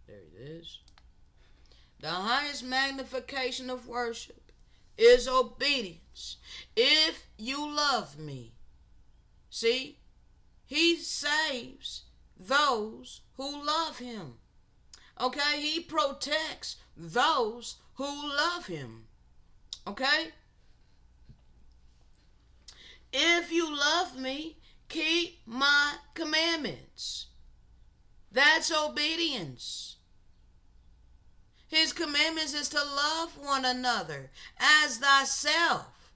There it is. The highest magnification of worship is obedience. If you love me, see, he saves those who love him. Okay? He protects those who love him. Okay? If you love me, keep my commandments. That's obedience. His commandments is to love one another as thyself.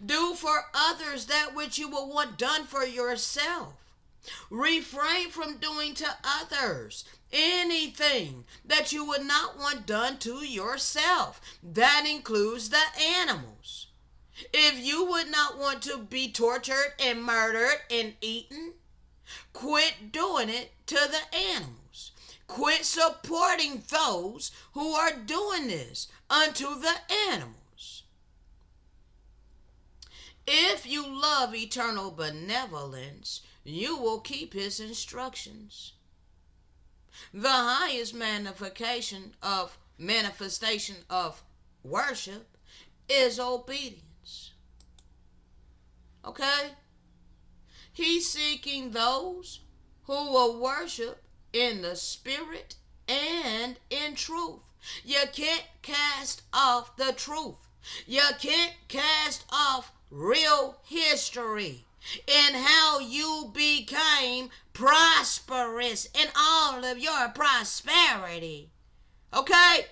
Do for others that which you will want done for yourself. Refrain from doing to others anything that you would not want done to yourself. That includes the animals. If you would not want to be tortured and murdered and eaten, quit doing it to the animals. Quit supporting those who are doing this unto the animals. If you love eternal benevolence, you will keep his instructions. The highest manifestation of worship is obedience. Okay? He's seeking those who will worship in the spirit and in truth. You can't cast off the truth. You can't cast off real history and how you became prosperous in all of your prosperity. Okay?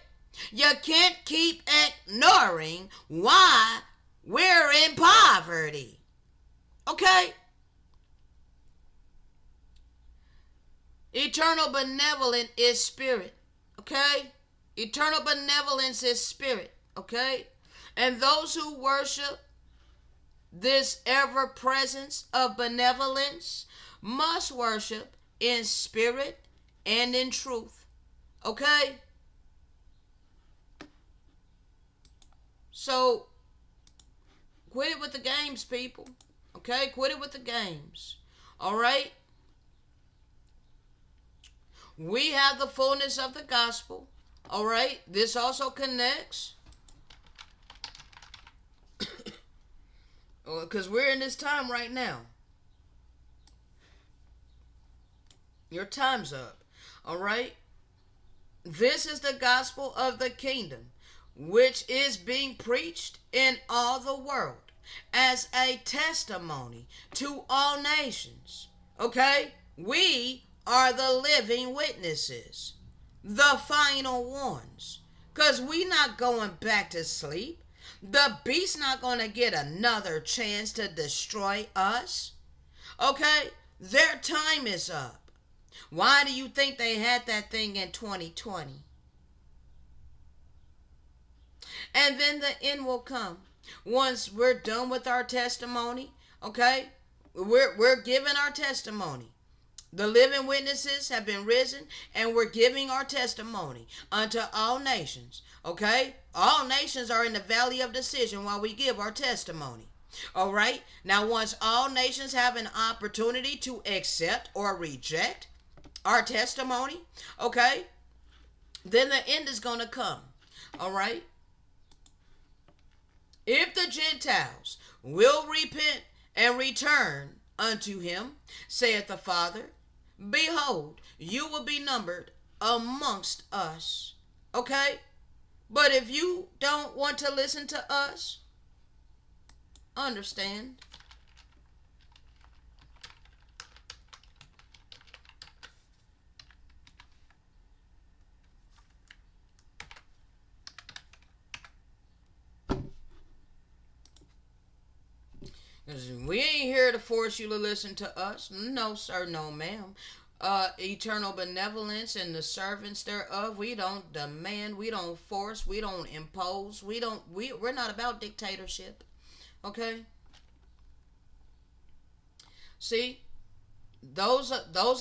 You can't keep ignoring why we're in poverty. Okay? Eternal benevolence is spirit. Okay? Eternal benevolence is spirit. Okay? And those who worship this ever presence of benevolence must worship in spirit and in truth. Okay? So quit it with the games, people. Okay? Quit it with the games. All right? We have the fullness of the gospel. All right? This also connects because we're in this time right now. Your time's up. All right? This is the gospel of the kingdom, which is being preached in all the world as a testimony to all nations. Okay? We are the living witnesses, the final ones. Because we not going back to sleep. The beast not going to get another chance to destroy us. Okay? Their time is up. Why do you think they had that thing in 2020? And then the end will come. Once we're done with our testimony, okay? We're giving our testimony. The living witnesses have been risen, and we're giving our testimony unto all nations. Okay? All nations are in the valley of decision while we give our testimony. All right? Now, once all nations have an opportunity to accept or reject our testimony, okay, then the end is going to come. All right? If the Gentiles will repent and return unto him, saith the Father, behold, you will be numbered amongst us. Okay? But if you don't want to listen to us, understand. We ain't here to force you to listen to us. No, sir, no, ma'am. Eternal benevolence and the servants thereof, we don't demand, we don't force, we don't impose, we're not about dictatorship. Okay? See, those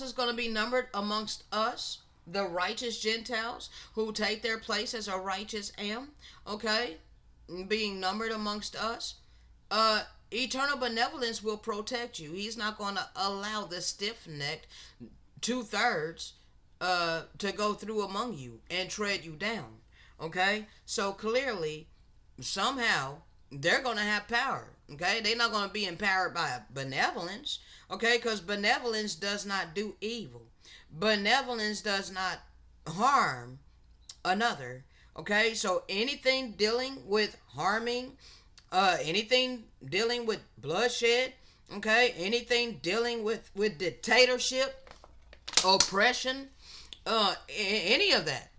is going to be numbered amongst us, the righteous Gentiles who take their place as a righteous am. Okay? Being numbered amongst us. Eternal benevolence will protect you. He's not going to allow the stiff-necked 2/3 to go through among you and tread you down. Okay? So clearly, somehow, they're going to have power. Okay? They're not going to be empowered by benevolence. Okay? Because benevolence does not do evil. Benevolence does not harm another. Okay? So anything dealing with harming, anything dealing with bloodshed, okay, anything dealing with dictatorship, oppression, any of that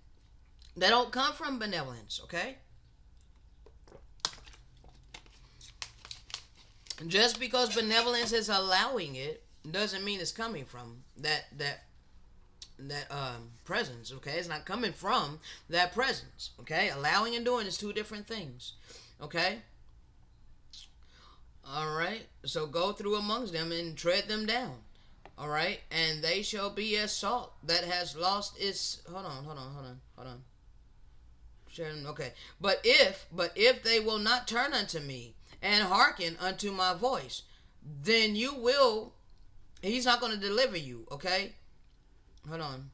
don't come from benevolence. Okay, just because benevolence is allowing it doesn't mean it's coming from that presence. Okay, it's not coming from that presence. Okay, allowing and doing is two different things. Okay. All right. So go through amongst them and tread them down. All right. And they shall be as salt that has lost its. Hold on. Okay. But if they will not turn unto me and hearken unto my voice, then you will. He's not going to deliver you. Okay. Hold on.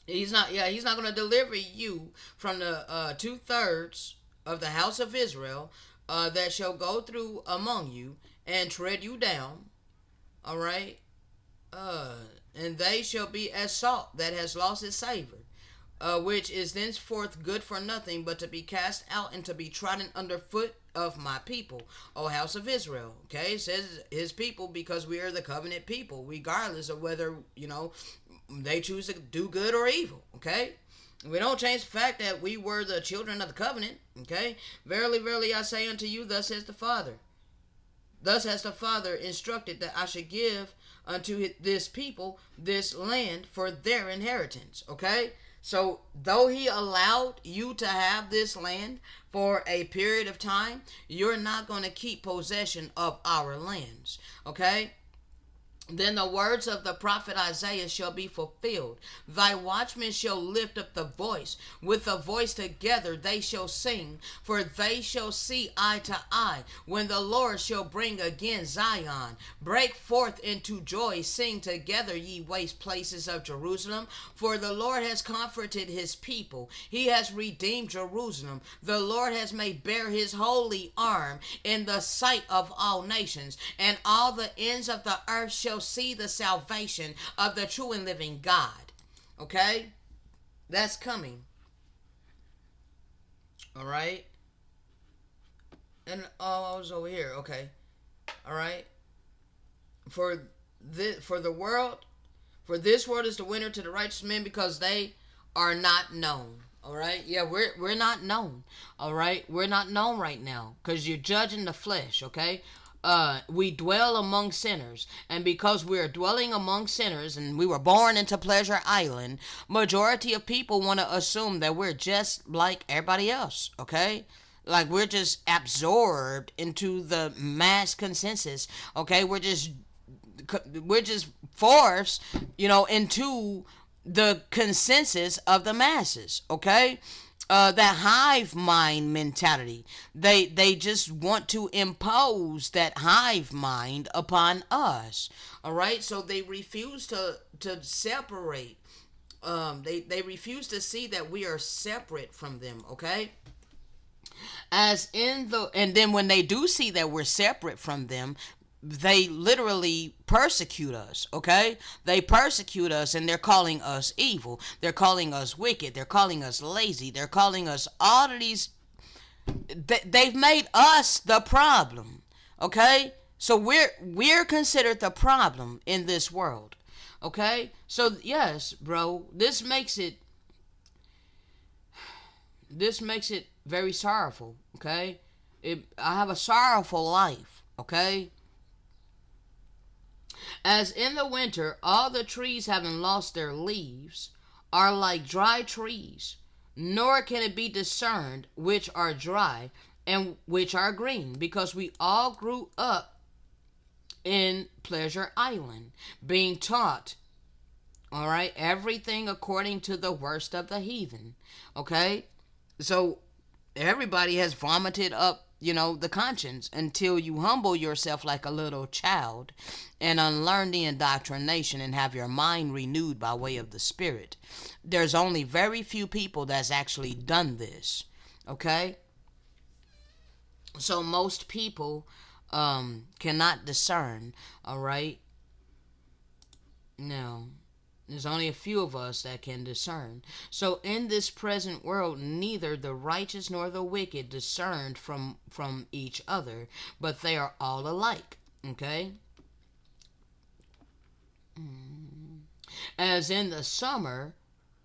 He's not. Yeah. He's not going to deliver you from the 2/3 of the house of Israel. That shall go through among you and tread you down. All right. And they shall be as salt that has lost its savor, which is thenceforth good for nothing but to be cast out and to be trodden under foot of my people, O house of Israel. Okay, it says his people because we are the covenant people, regardless of whether, they choose to do good or evil. Okay. We don't change the fact that we were the children of the covenant. Okay. Verily, verily, I say unto you, thus says the Father. Thus has the Father instructed that I should give unto this people this land for their inheritance. Okay? So, though he allowed you to have this land for a period of time, you're not going to keep possession of our lands. Okay? Then the words of the prophet Isaiah shall be fulfilled. Thy watchmen shall lift up the voice. With the voice together they shall sing. For they shall see eye to eye. When the Lord shall bring again Zion. Break forth into joy. Sing together, ye waste places of Jerusalem. For the Lord has comforted his people. He has redeemed Jerusalem. The Lord has made bare his holy arm in the sight of all nations. And all the ends of the earth shall see the salvation of the true and living God. Okay? That's coming. All right? And I was over here. Okay. All right? For the world, for this world is the winner to the righteous men because they are not known. All right? Yeah, we're not known. All right? We're not known right now cuz you're judging the flesh, okay? We dwell among sinners, and because we're dwelling among sinners and we were born into Pleasure Island, majority of people want to assume that we're just like everybody else, okay? Like we're just absorbed into the mass consensus, okay? We're just forced, into the consensus of the masses, okay? That hive mind mentality. They just want to impose that hive mind upon us. All right, so they refuse to separate. They refuse to see that we are separate from them. Okay, and then when they do see that we're separate from them, they literally persecute us. Okay, they persecute us, and they're calling us evil, they're calling us wicked, they're calling us lazy, they're calling us all of these. They've made us the problem. Okay, so we're considered the problem in this world. Okay, so yes, bro, this makes it very sorrowful. Okay, I have a sorrowful life. Okay, as in the winter all the trees having lost their leaves are like dry trees, nor can it be discerned which are dry and which are green, because we all grew up in Pleasure Island, being taught, all right, everything according to the worst of the heathen. Okay, so everybody has vomited up, the conscience until you humble yourself like a little child and unlearn the indoctrination and have your mind renewed by way of the Spirit. There's only very few people that's actually done this. Okay, so most people cannot discern. All right, no, there's only a few of us that can discern. So in this present world, neither the righteous nor the wicked discerned from each other, but they are all alike. Okay? As in the summer,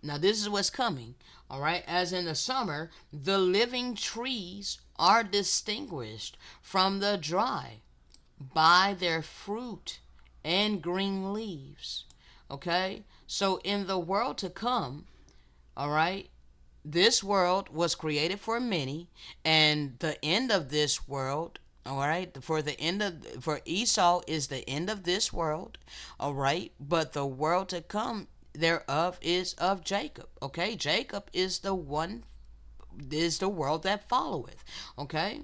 now this is what's coming. All right? As in the summer, the living trees are distinguished from the dry by their fruit and green leaves. Okay? So in the world to come, all right, this world was created for many, and the end of this world, all right, for Esau is the end of this world, all right, but the world to come thereof is of Jacob. Okay? Jacob is the world that followeth. Okay?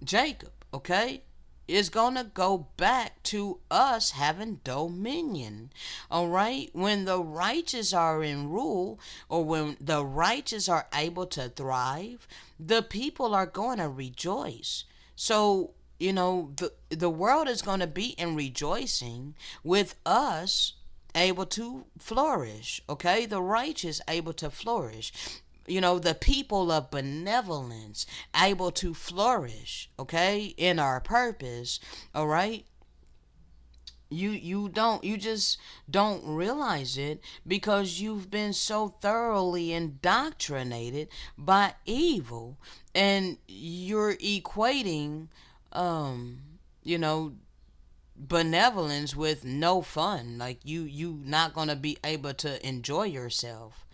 Jacob, okay, is gonna go back to us having dominion. All right, when the righteous are in rule, or when the righteous are able to thrive, the people are going to rejoice. So the world is going to be in rejoicing with us able to flourish. Okay, the righteous able to flourish, the people of benevolence able to flourish, okay, in our purpose. All right, you just don't realize it because you've been so thoroughly indoctrinated by evil, and you're equating you know, benevolence with no fun. Like you not gonna be able to enjoy yourself.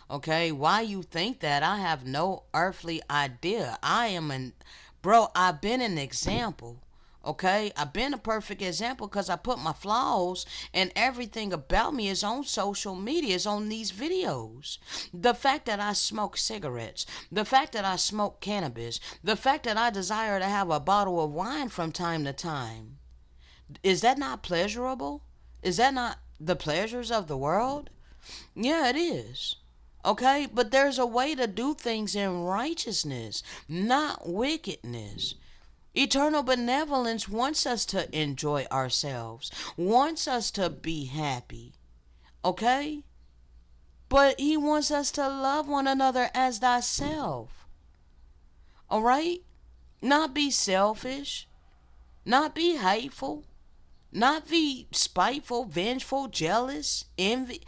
Okay, why you think that? I have no earthly idea. I am an bro. I've been an example. Okay, I've been a perfect example because I put my flaws and everything about me is on social media, is on these videos. The fact that I smoke cigarettes, the fact that I smoke cannabis, the fact that I desire to have a bottle of wine from time to time. Is that not pleasurable? Is that not the pleasures of the world? Yeah, it is. Okay, but there's a way to do things in righteousness, not wickedness. Eternal benevolence wants us to enjoy ourselves, wants us to be happy. Okay? But he wants us to love one another as thyself. All right? Not be selfish, not be hateful, not be spiteful, vengeful, jealous, envy.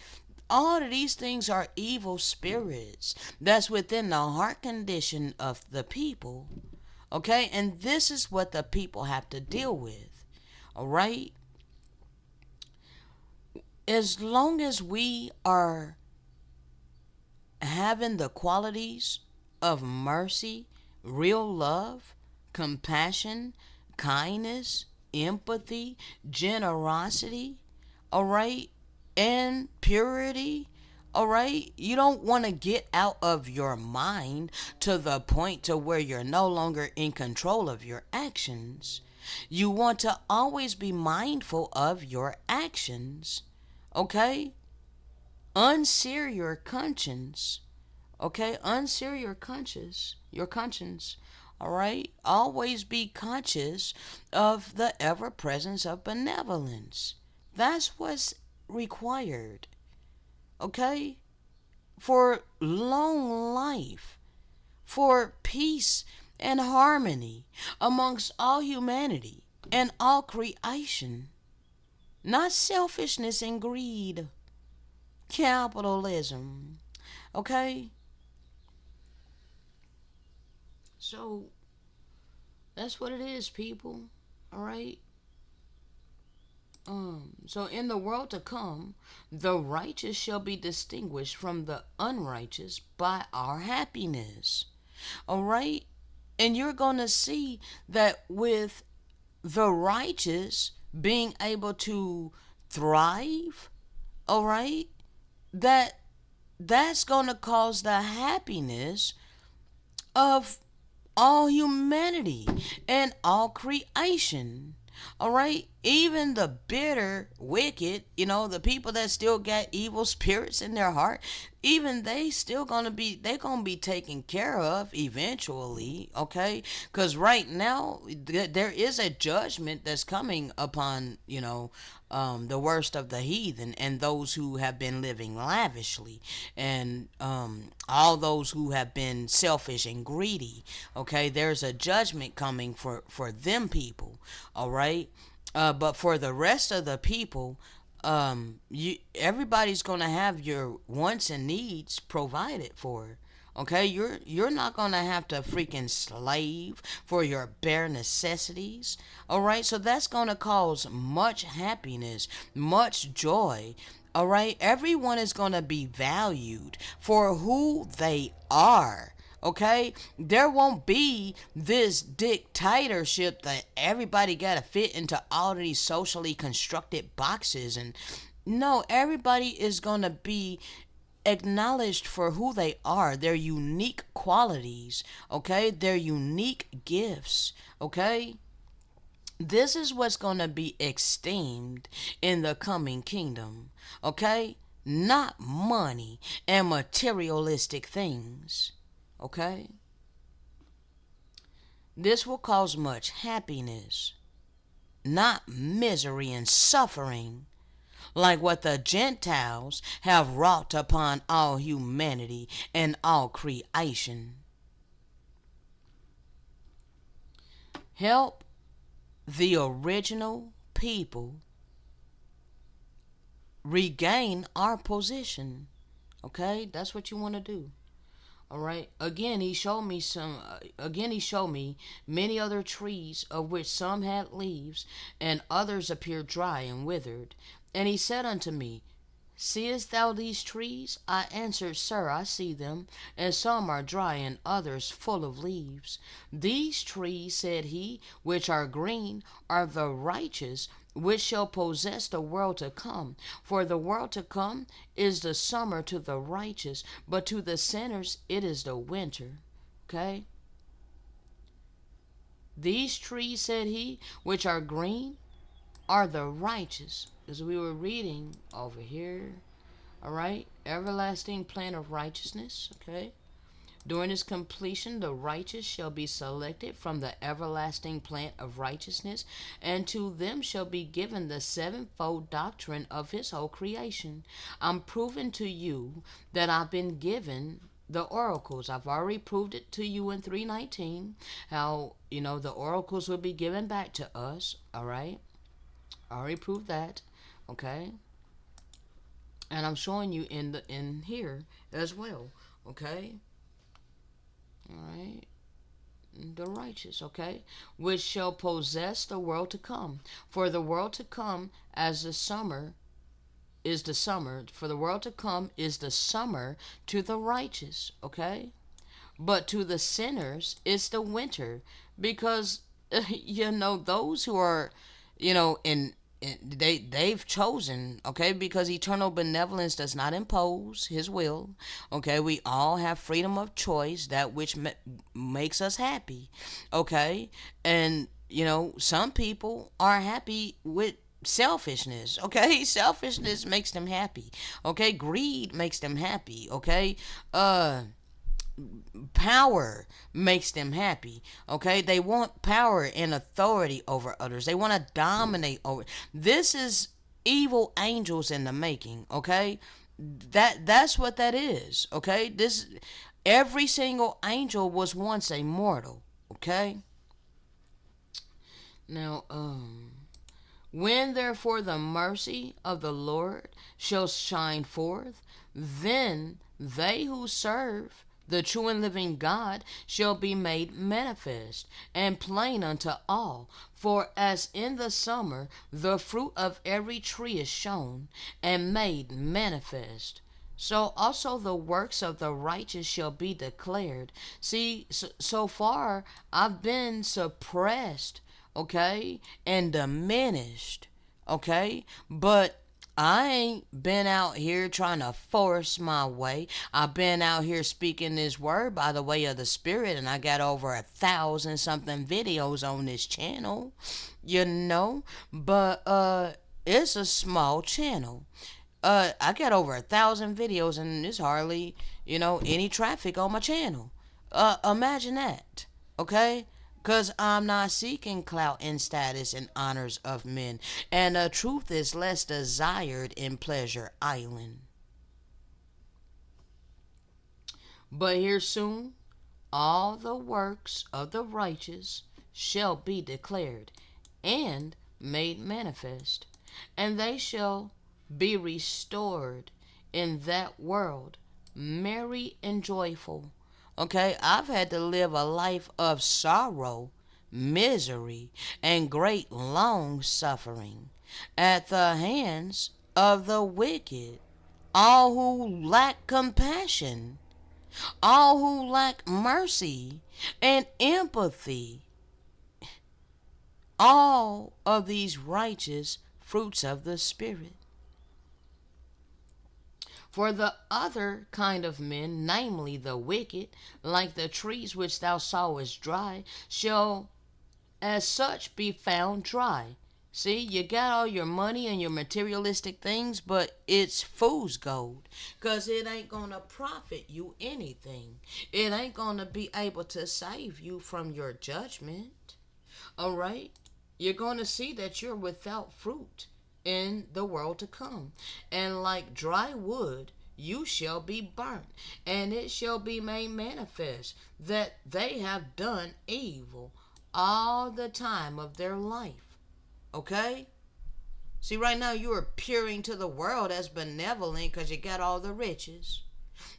All of these things are evil spirits that's within the heart condition of the people. Okay? And this is what the people have to deal with. All right? As long as we are having the qualities of mercy, real love, compassion, kindness, empathy, generosity, all right, and purity. All right, you don't want to get out of your mind to the point to where you're no longer in control of your actions. You want to always be mindful of your actions. Okay? Unsear your conscience. Okay? Unsear your conscience. All right? Always be conscious of the ever presence of benevolence. That's what's required. Okay? For long life, for peace and harmony amongst all humanity and all creation. Not selfishness and greed. Capitalism. Okay? So that's what it is, people. All right? So in the world to come, the righteous shall be distinguished from the unrighteous by our happiness. All right? And you're going to see that with the righteous being able to thrive, all right? That that's going to cause the happiness of all humanity and all creation. All right? Even the bitter, wicked, the people that still got evil spirits in their heart, even they still they're gonna be taken care of eventually, okay? Because right now, there is a judgment that's coming upon, the worst of the heathen and those who have been living lavishly, and all those who have been selfish and greedy. Okay, there's a judgment coming for them people. All right, but for the rest of the people, everybody's gonna have your wants and needs provided for. Okay, you're not gonna have to freaking slave for your bare necessities. All right, so that's gonna cause much happiness, much joy. All right, everyone is gonna be valued for who they are. Okay, there won't be this dictatorship that everybody gotta fit into all of these socially constructed boxes. And no, everybody is gonna be acknowledged for who they are, their unique qualities, okay, their unique gifts. Okay, this is what's going to be esteemed in the coming kingdom. Okay, not money and materialistic things. Okay, this will cause much happiness, not misery and suffering, like what the Gentiles have wrought upon all humanity and all creation. Help the original people regain our position. Okay, that's what you want to do. All right. Again, he showed me some. Again, he showed me many other trees, of which some had leaves, and others appeared dry and withered. And he said unto me, Seest thou these trees? I answered, Sir, I see them, and some are dry, and others full of leaves. These trees, said he, which are green, are the righteous, which shall possess the world to come. For the world to come is the summer to the righteous, but to the sinners it is the winter. Okay? These trees, said he, which are green, are the righteous. As we were reading over here, all right, everlasting plan of righteousness. Okay, during its completion, the righteous shall be selected from the everlasting plant of righteousness, and to them shall be given the sevenfold doctrine of his whole creation. I'm proving to you that I've been given the oracles. I've already proved it to you in 319, how, the oracles will be given back to us. All right, I already proved that. Okay, and I'm showing you in here as well. Okay, all right, the righteous. Okay, which shall possess the world to come. For the world to come, as the summer is the summer. For the world to come is the summer to the righteous. Okay, but to the sinners it's the winter, because those who are, they've chosen. Okay, because eternal benevolence does not impose his will. Okay, we all have freedom of choice, that which makes us happy. Okay, and some people are happy with selfishness. Okay, selfishness makes them happy. Okay, greed makes them happy. Okay, power makes them happy. Okay, they want power and authority over others. They want to dominate over. This is evil angels in the making. Okay, that's what that is. Okay, this every single angel was once a mortal. Okay, now when therefore the mercy of the Lord shall shine forth, then they who serve the true and living God shall be made manifest and plain unto all. For as in the summer the fruit of every tree is shown and made manifest, so also the works of the righteous shall be declared. See, so far I've been suppressed, okay, and diminished, okay, but I ain't been out here trying to force my way. I've been out here speaking this word by the way of the Spirit, and I got over 1,000 something videos on this channel, but it's a small channel. I got over 1,000 videos, and there's hardly, any traffic on my channel. Imagine that, okay? Because I'm not seeking clout and status and honors of men. And the truth is less desired in Pleasure Island. But here soon, all the works of the righteous shall be declared and made manifest, and they shall be restored in that world, merry and joyful. Okay, I've had to live a life of sorrow, misery, and great long suffering at the hands of the wicked, all who lack compassion, all who lack mercy and empathy, all of these righteous fruits of the Spirit. For the other kind of men, namely the wicked, like the trees which thou sawest dry, shall as such be found dry. See, you got all your money and your materialistic things, but it's fool's gold. Because it ain't going to profit you anything. It ain't going to be able to save you from your judgment. All right? You're going to see that you're without fruit in the world to come. And like dry wood, you shall be burnt, and it shall be made manifest that they have done evil all the time of their life. Okay? See, right now you are appearing to the world as benevolent because you got all the riches.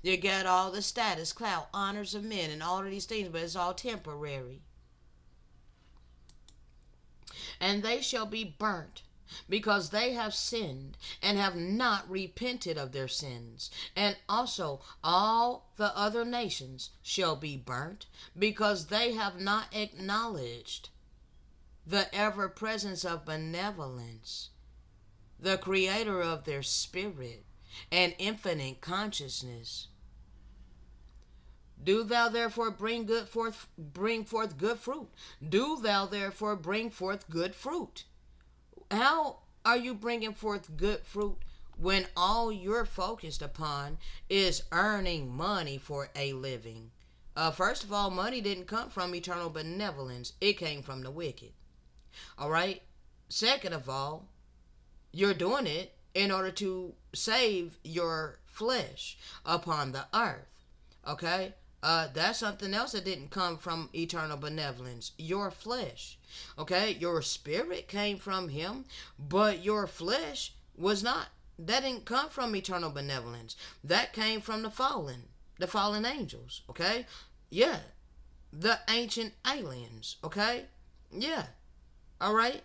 You get all the status, clout, honors of men, and all of these things, but it's all temporary. And they shall be burnt, because they have sinned and have not repented of their sins. And also all the other nations shall be burnt, because they have not acknowledged the ever presence of benevolence, the creator of their spirit and infinite consciousness. Do thou therefore bring forth good fruit. Do thou therefore bring forth good fruit. How are you bringing forth good fruit when all you're focused upon is earning money for a living? First of all, money didn't come from eternal benevolence. It came from the wicked. All right? Second of all, you're doing it in order to save your flesh upon the earth. Okay? That's something else that didn't come from eternal benevolence. Your flesh. Okay? Your spirit came from him, but your flesh was not. That didn't come from eternal benevolence. That came from the fallen angels. Okay? Yeah. The ancient aliens. Okay? Yeah. All right?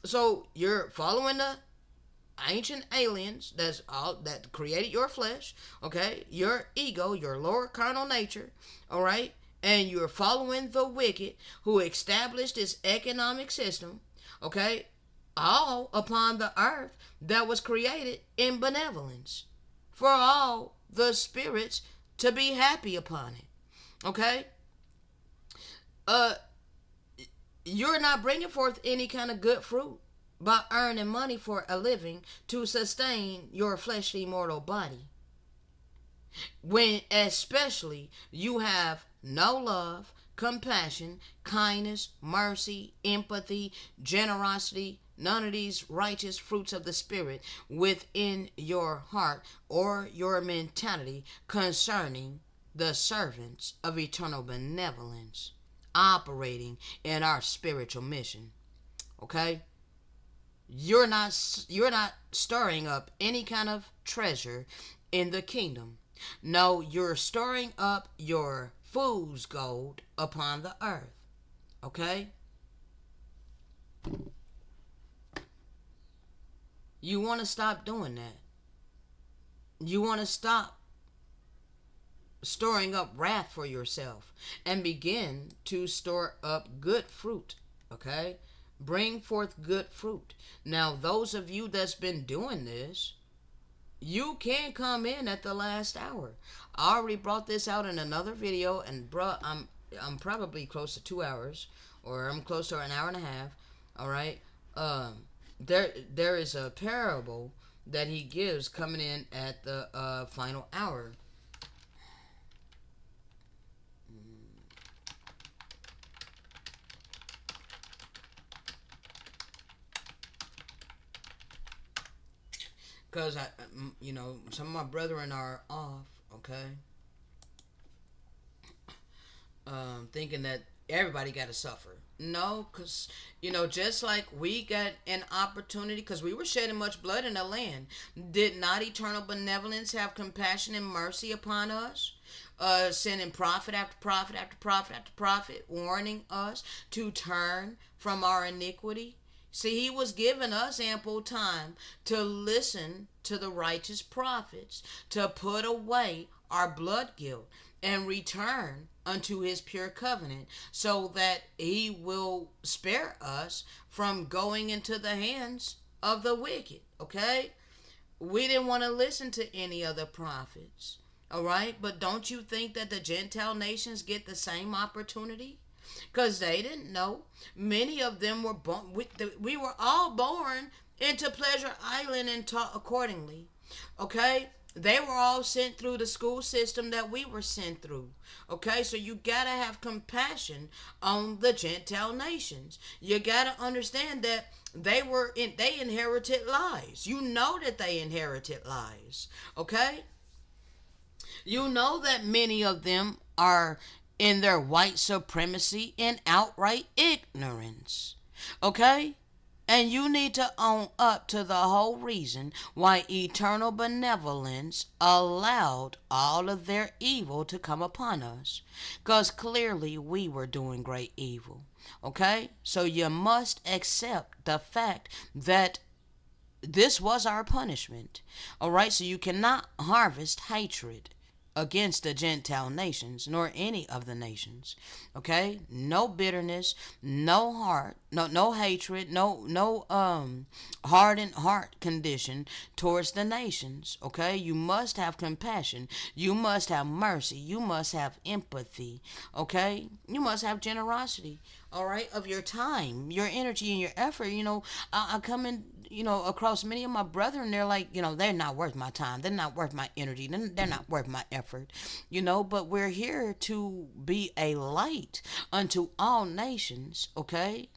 So you're following the ancient aliens that created your flesh, okay, your ego, your lower carnal nature, all right, and you're following the wicked who established this economic system, okay, all upon the earth that was created in benevolence for all the spirits to be happy upon it. Okay, uh you're not bringing forth any kind of good fruit by earning money for a living to sustain your fleshly mortal body. When especially you have no love, compassion, kindness, mercy, empathy, generosity, none of these righteous fruits of the Spirit within your heart or your mentality concerning the servants of eternal benevolence operating in our spiritual mission. Okay? You're not stirring up any kind of treasure in the kingdom. No, you're storing up your fool's gold upon the earth. Okay? You want to stop doing that. You want to stop storing up wrath for yourself and begin to store up good fruit. Okay? Bring forth good fruit. Now, those of you that's been doing this, you can come in at the last hour. I already brought this out in another video, and bruh, I'm probably close to 2 hours, or I'm close to an hour and a half. All right. There is a parable that he gives coming in at the final hour. Because some of my brethren are off, okay, thinking that everybody got to suffer. No, because just like we got an opportunity, because we were shedding much blood in the land, did not eternal benevolence have compassion and mercy upon us? Sending prophet after prophet after prophet after prophet, warning us to turn from our iniquity. See, he was giving us ample time to listen to the righteous prophets, to put away our blood guilt and return unto his pure covenant, so that he will spare us from going into the hands of the wicked. Okay? We didn't want to listen to any other prophets. All right? But don't you think that the Gentile nations get the same opportunity? Because they didn't know. Many of them were born. We were all born into Pleasure Island and taught accordingly. Okay? They were all sent through the school system that we were sent through. Okay? So you got to have compassion on the Gentile nations. You got to understand that they inherited lies. You know that they inherited lies. Okay? You know that many of them are in their white supremacy and outright ignorance. Okay? And you need to own up to the whole reason why eternal benevolence allowed all of their evil to come upon us. Because clearly we were doing great evil. Okay? So you must accept the fact that this was our punishment. All right, so you cannot harvest hatred against the Gentile nations, nor any of the nations. Okay, no bitterness, no heart, no hatred, no hardened heart condition towards the nations. Okay, you must have compassion. You must have mercy. You must have empathy. Okay, you must have generosity. All right, of your time, your energy, and your effort. I come in, across many of my brethren. They're like, they're not worth my time. They're not worth my energy. They're not worth my effort. But we're here to be a light unto all nations. Okay.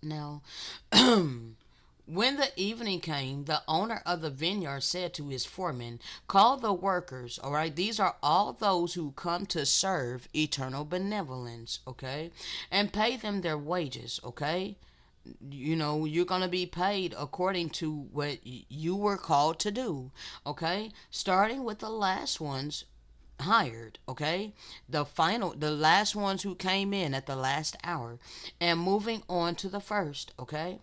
Now, when the evening came, the owner of the vineyard said to his foreman, call the workers, all right? These are all those who come to serve eternal benevolence, okay? And pay them their wages, okay? You're going to be paid according to what you were called to do, okay? Starting with the last ones hired, okay? The last ones who came in at the last hour, and moving on to the first, okay?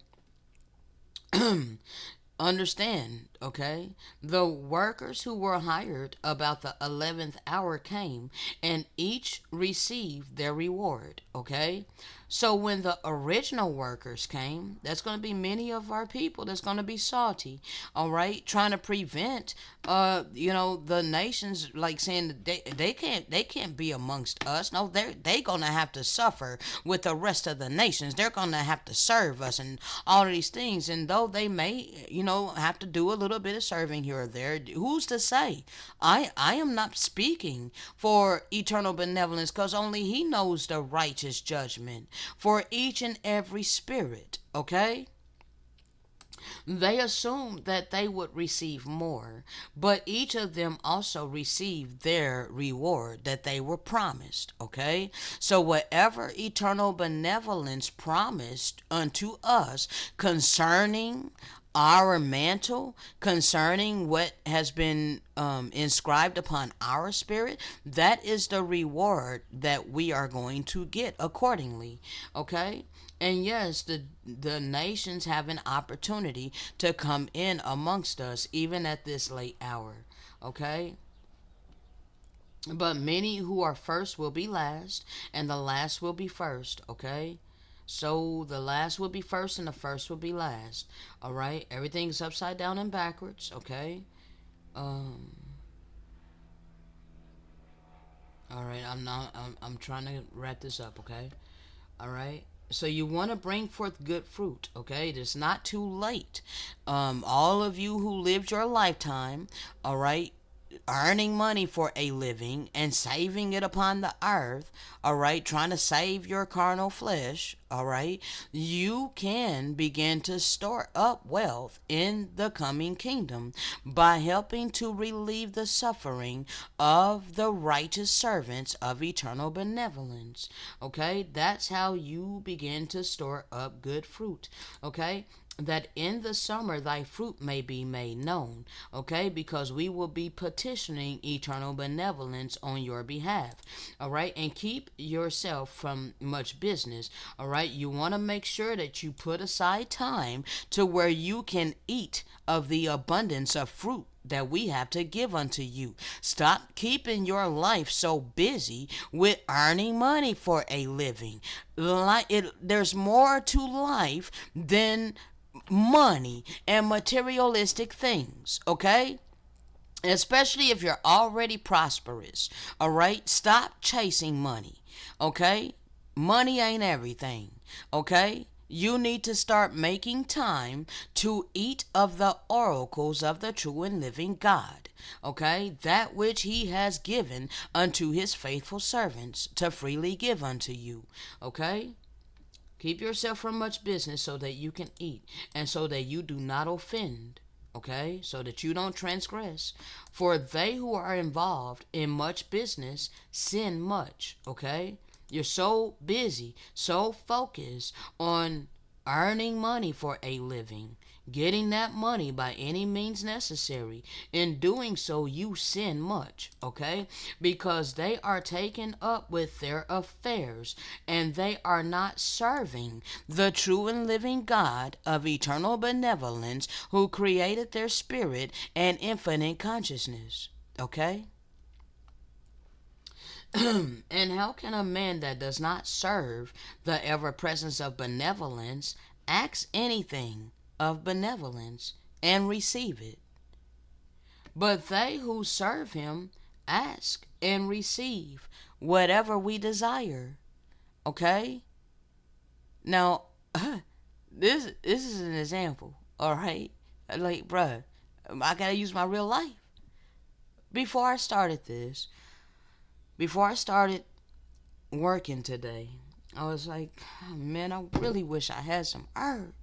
Understand, okay? The workers who were hired about the 11th hour came, and each received their reward, okay? So when the original workers came, that's going to be many of our people that's going to be salty, all right? Trying to prevent, the nations, like saying that they can't be amongst us. No, they going to have to suffer with the rest of the nations. They're going to have to serve us and all of these things. And though they may, have to do a little bit of serving here or there, who's to say? I am not speaking for eternal benevolence, because only he knows the righteous judgment for each and every spirit, okay? They assumed that they would receive more, but each of them also received their reward that they were promised, okay? So, whatever eternal benevolence promised unto us concerning our mantle, concerning what has been inscribed upon our spirit, that is the reward that we are going to get accordingly, okay? And yes, the nations have an opportunity to come in amongst us even at this late hour, okay? But many who are first will be last, and the last will be first, okay? So the last will be first, and the first will be last. All right, everything's upside down and backwards, okay? Um, all right, I'm trying to wrap this up, okay? All right. So you want to bring forth good fruit, okay? It's not too late. All of you who lived your lifetime, all right, earning money for a living and saving it upon the earth, all right, trying to save your carnal flesh, all right, you can begin to store up wealth in the coming kingdom by helping to relieve the suffering of the righteous servants of eternal benevolence. Okay, that's how you begin to store up good fruit. Okay, that in the summer thy fruit may be made known, okay? Because we will be petitioning eternal benevolence on your behalf, all right? And keep yourself from much business, all right? You want to make sure that you put aside time to where you can eat of the abundance of fruit that we have to give unto you. Stop keeping your life so busy with earning money for a living. There's more to life than money and materialistic things, okay? Especially if you're already prosperous, all right? Stop chasing money, okay? Money ain't everything, okay? You need to start making time to eat of the oracles of the true and living God, okay? That which he has given unto his faithful servants to freely give unto you, okay? Keep yourself from much business so that you can eat and so that you do not offend. Okay? So that you don't transgress. For they who are involved in much business sin much. Okay? You're so busy, so focused on earning money for a living, getting that money by any means necessary. In doing so, you sin much, okay? Because they are taken up with their affairs and they are not serving the true and living God of eternal benevolence who created their spirit and infinite consciousness, okay? And how can a man that does not serve the ever presence of benevolence ask anything of benevolence and receive it? But they who serve him ask and receive whatever we desire. Okay? Now, this is an example, all right? Like, bruh, I gotta use my real life. Before I started this, before I started working today, I was like, oh, man, I really wish I had some herb.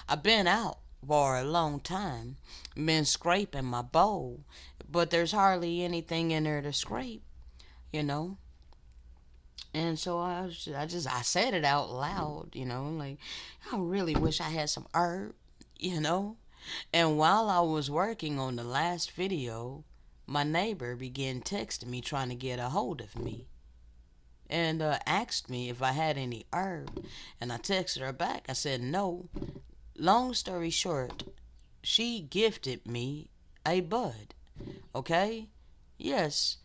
I've been out for a long time, been scraping my bowl, but there's hardly anything in there to scrape, you know. And so I said it out loud, like I really wish I had some herb, you know. And while I was working on the last video, my neighbor began texting me trying to get a hold of me and asked me if I had any herb. And I texted her back. I said no. Long story short, she gifted me a bud. Okay? Yes,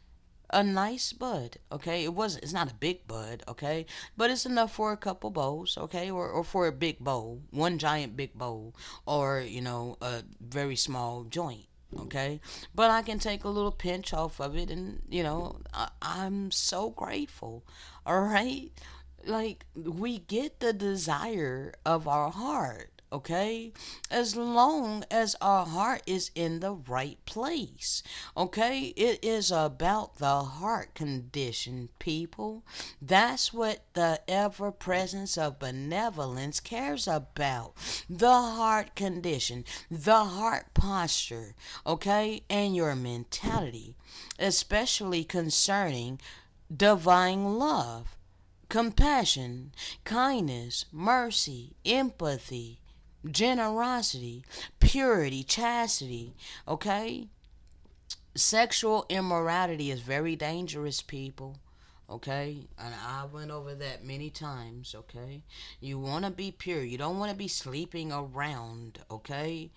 a nice bud. Okay? It's not a big bud, okay? But it's enough for a couple bowls, okay? Or for a big bowl. One giant big bowl. Or, a very small joint. Okay, but I can take a little pinch off of it, and I'm so grateful. All right, like we get the desire of our heart, okay, as long as our heart is in the right place. Okay, it is about the heart condition, people. That's what the ever presence of benevolence cares about. The heart condition, the heart posture, okay, and your mentality, especially concerning divine love, compassion, kindness, mercy, empathy, generosity, purity, chastity, okay? Sexual immorality is very dangerous, people. Okay? And I went over that many times, okay? You want to be pure. You don't want to be sleeping around, okay?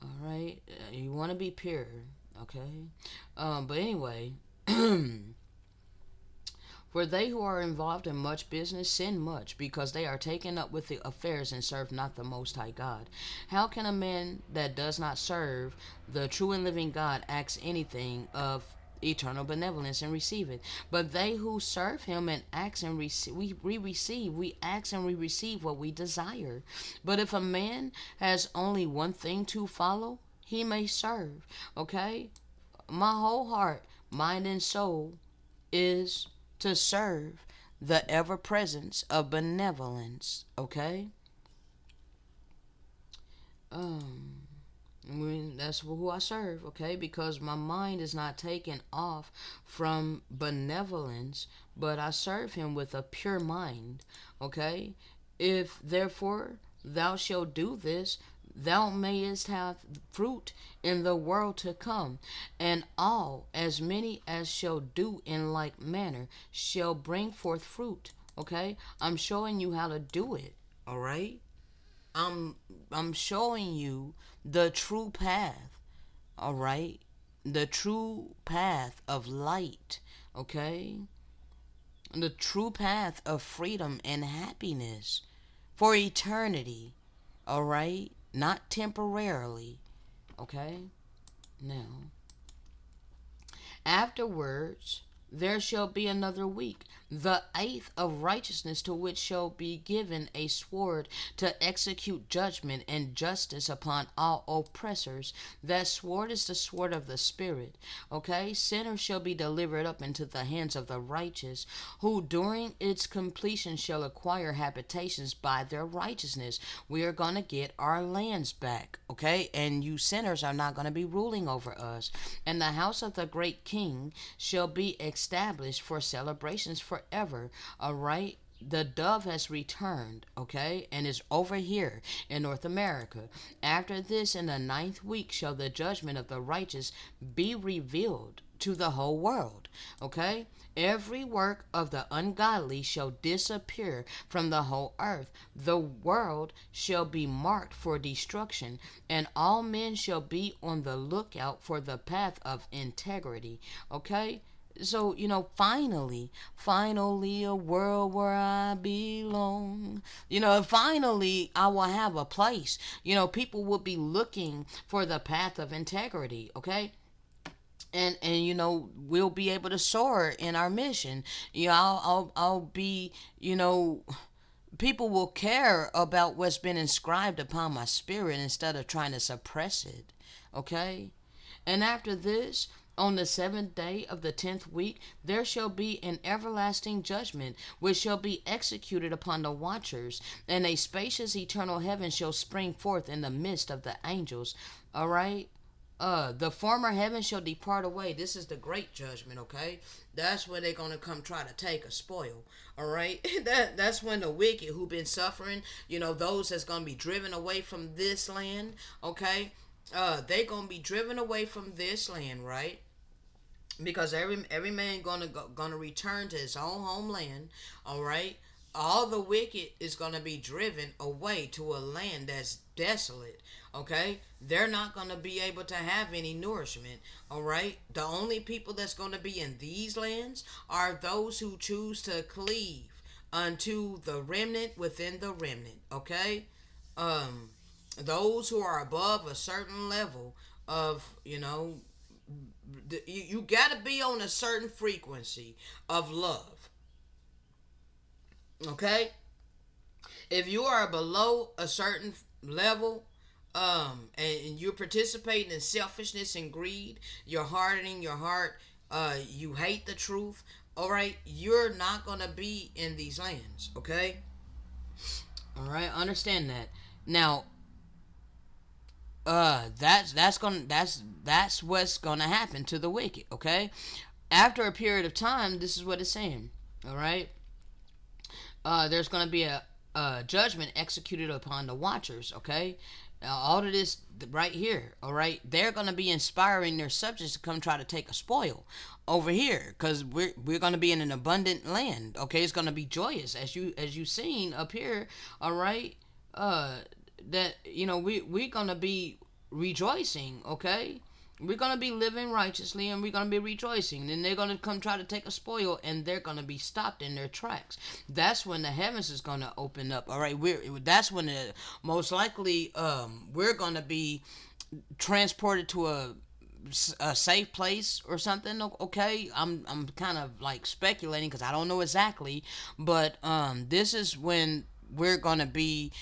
All right? You want to be pure, okay? But anyway, for they who are involved in much business sin much, because they are taken up with the affairs and serve not the Most High God. How can a man that does not serve the true and living God ask anything of eternal benevolence and receive it? But they who serve him and ask and receive, we ask and we receive what we desire. But if a man has only one thing to follow, he may serve. Okay? My whole heart, mind, and soul is to serve the ever presence of benevolence. Okay? Um, that's who I serve, okay? Because my mind is not taken off from benevolence, but I serve him with a pure mind, okay? If therefore thou shalt do this, thou mayest have fruit in the world to come, and all, as many as shall do in like manner, shall bring forth fruit. Okay? I'm showing you how to do it. All right? I'm I'm showing you the true path. All right? The true path of light. Okay? The true path of freedom and happiness for eternity. All right? Not temporarily. Okay? Now, afterwards, there shall be another week, the eighth of righteousness, to which shall be given a sword to execute judgment and justice upon all oppressors. That sword is the sword of the Spirit. Okay? Sinners shall be delivered up into the hands of the righteous, who during its completion shall acquire habitations by their righteousness. We are going to get our lands back. Okay? And you sinners are not going to be ruling over us. And the house of the great king shall be established for celebrations forever. All right? the dove has returned, okay, and is over here in North America. After this, in the ninth week, shall the judgment of the righteous be revealed to the whole world, okay? Every work of the ungodly shall disappear from the whole earth. The world shall be marked for destruction, and all men shall be on the lookout for the path of integrity. Okay? So, finally, a world where I belong. Finally, I will have a place. People will be looking for the path of integrity. Okay? And we'll be able to soar in our mission. I'll be, people will care about what's been inscribed upon my spirit instead of trying to suppress it. Okay? And after this, on the seventh day of the 10th week, there shall be an everlasting judgment, which shall be executed upon the watchers, and a spacious eternal heaven shall spring forth in the midst of the angels. All right? The former heaven shall depart away. This is the great judgment, okay? That's where they're gonna come try to take a spoil. All right, that's when the wicked who've been suffering, those that's gonna be driven away from this land, okay? They gonna be driven away from this land, right? Because every man gonna return to his own homeland. All right, all the wicked is gonna be driven away to a land that's desolate. Okay, they're not gonna be able to have any nourishment. All right, the only people that's gonna be in these lands are those who choose to cleave unto the remnant within the remnant. Okay, um, those who are above a certain level of you got to be on a certain frequency of love. Okay, if you are below a certain level, and you're participating in selfishness and greed, you're hardening your heart, you hate the truth, all right, you're not gonna be in these lands. Okay, all right, understand that. Now, that's what's gonna happen to the wicked. Okay, after a period of time, this is what it's saying. All right, there's gonna be a judgment executed upon the watchers. Okay, all of this right here. All right, they're gonna be inspiring their subjects to come try to take a spoil over here, because we're gonna be in an abundant land. Okay, it's gonna be joyous as you seen up here. All right, uh, that we're gonna be rejoicing. Okay, we're gonna be living righteously, and we're gonna be rejoicing. Then they're gonna come try to take a spoil, and they're gonna be stopped in their tracks. That's when the heavens is gonna open up. All right, that's when most likely we're gonna be transported to a safe place or something. Okay, I'm kind of like speculating because I don't know exactly, but this is when we're gonna be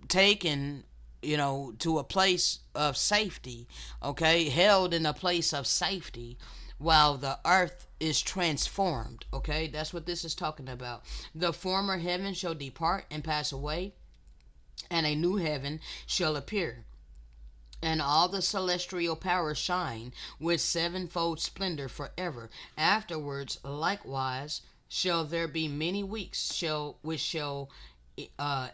taken, to a place of safety. Okay, held in a place of safety while the earth is transformed. Okay, that's what this is talking about. The former heaven shall depart and pass away, and a new heaven shall appear, and all the celestial powers shine with sevenfold splendor forever. Afterwards, likewise, shall there be many weeks which shall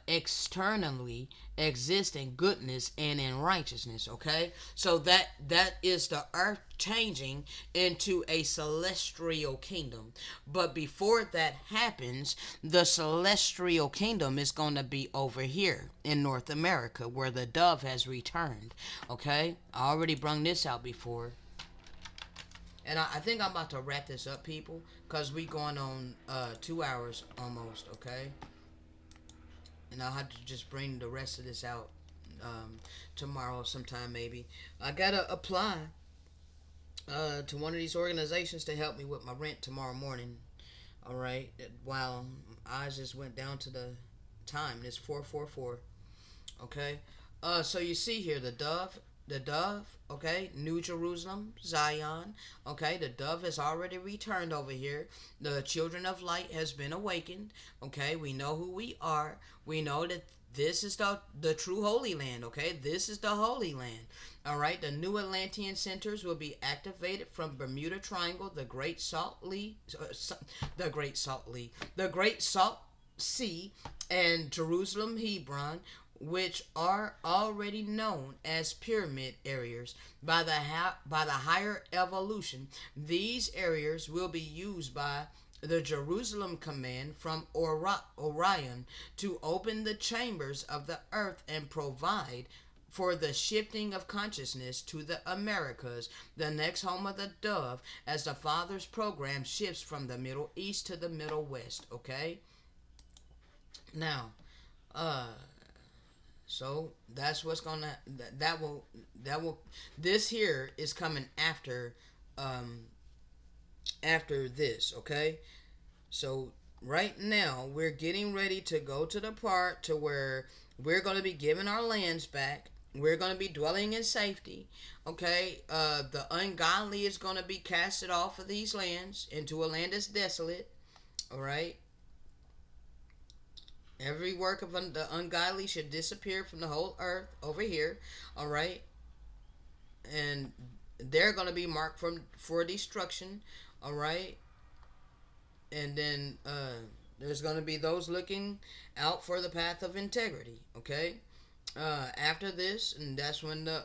externally exist in goodness and in righteousness. Okay, so that is the earth changing into a celestial kingdom. But before that happens, the celestial kingdom is going to be over here in North America, where the dove has returned. Okay, I already brung this out before. And I think I'm about to wrap this up, people, because we going on 2 hours almost. Okay, and I'll have to just bring the rest of this out tomorrow sometime maybe. I gotta apply to one of these organizations to help me with my rent tomorrow morning. All right. Wow, I just went down to the time. It's 4:44. Okay. So you see here the dove. Okay, New Jerusalem, Zion. Okay, the dove has already returned over here. The children of light has been awakened. Okay, we know who we are. We know that This is the true Holy Land, okay? This is the Holy Land. All right, the new Atlantean centers will be activated from Bermuda Triangle, the Great Salt Lake, the Great Salt Lake, the Great Salt Sea, and Jerusalem, Hebron, which are already known as pyramid areas by the higher evolution. These areas will be used by the Jerusalem command from Orion to open the chambers of the earth and provide for the shifting of consciousness to the Americas, the next home of the dove, as the Father's program shifts from the Middle East to the Middle West. Okay, now, uh, so that's what's gonna that will this here is coming um after this. Okay, so right now we're getting ready to go to the part to where we're going to be giving our lands back. We're going to be dwelling in safety. Okay, the ungodly is going to be casted off of these lands into a land that's desolate. All right, every work of the ungodly should disappear from the whole earth over here. All right, and they're going to be marked for destruction. All right, and then there's going to be those looking out for the path of integrity. Okay, after this, and that's when the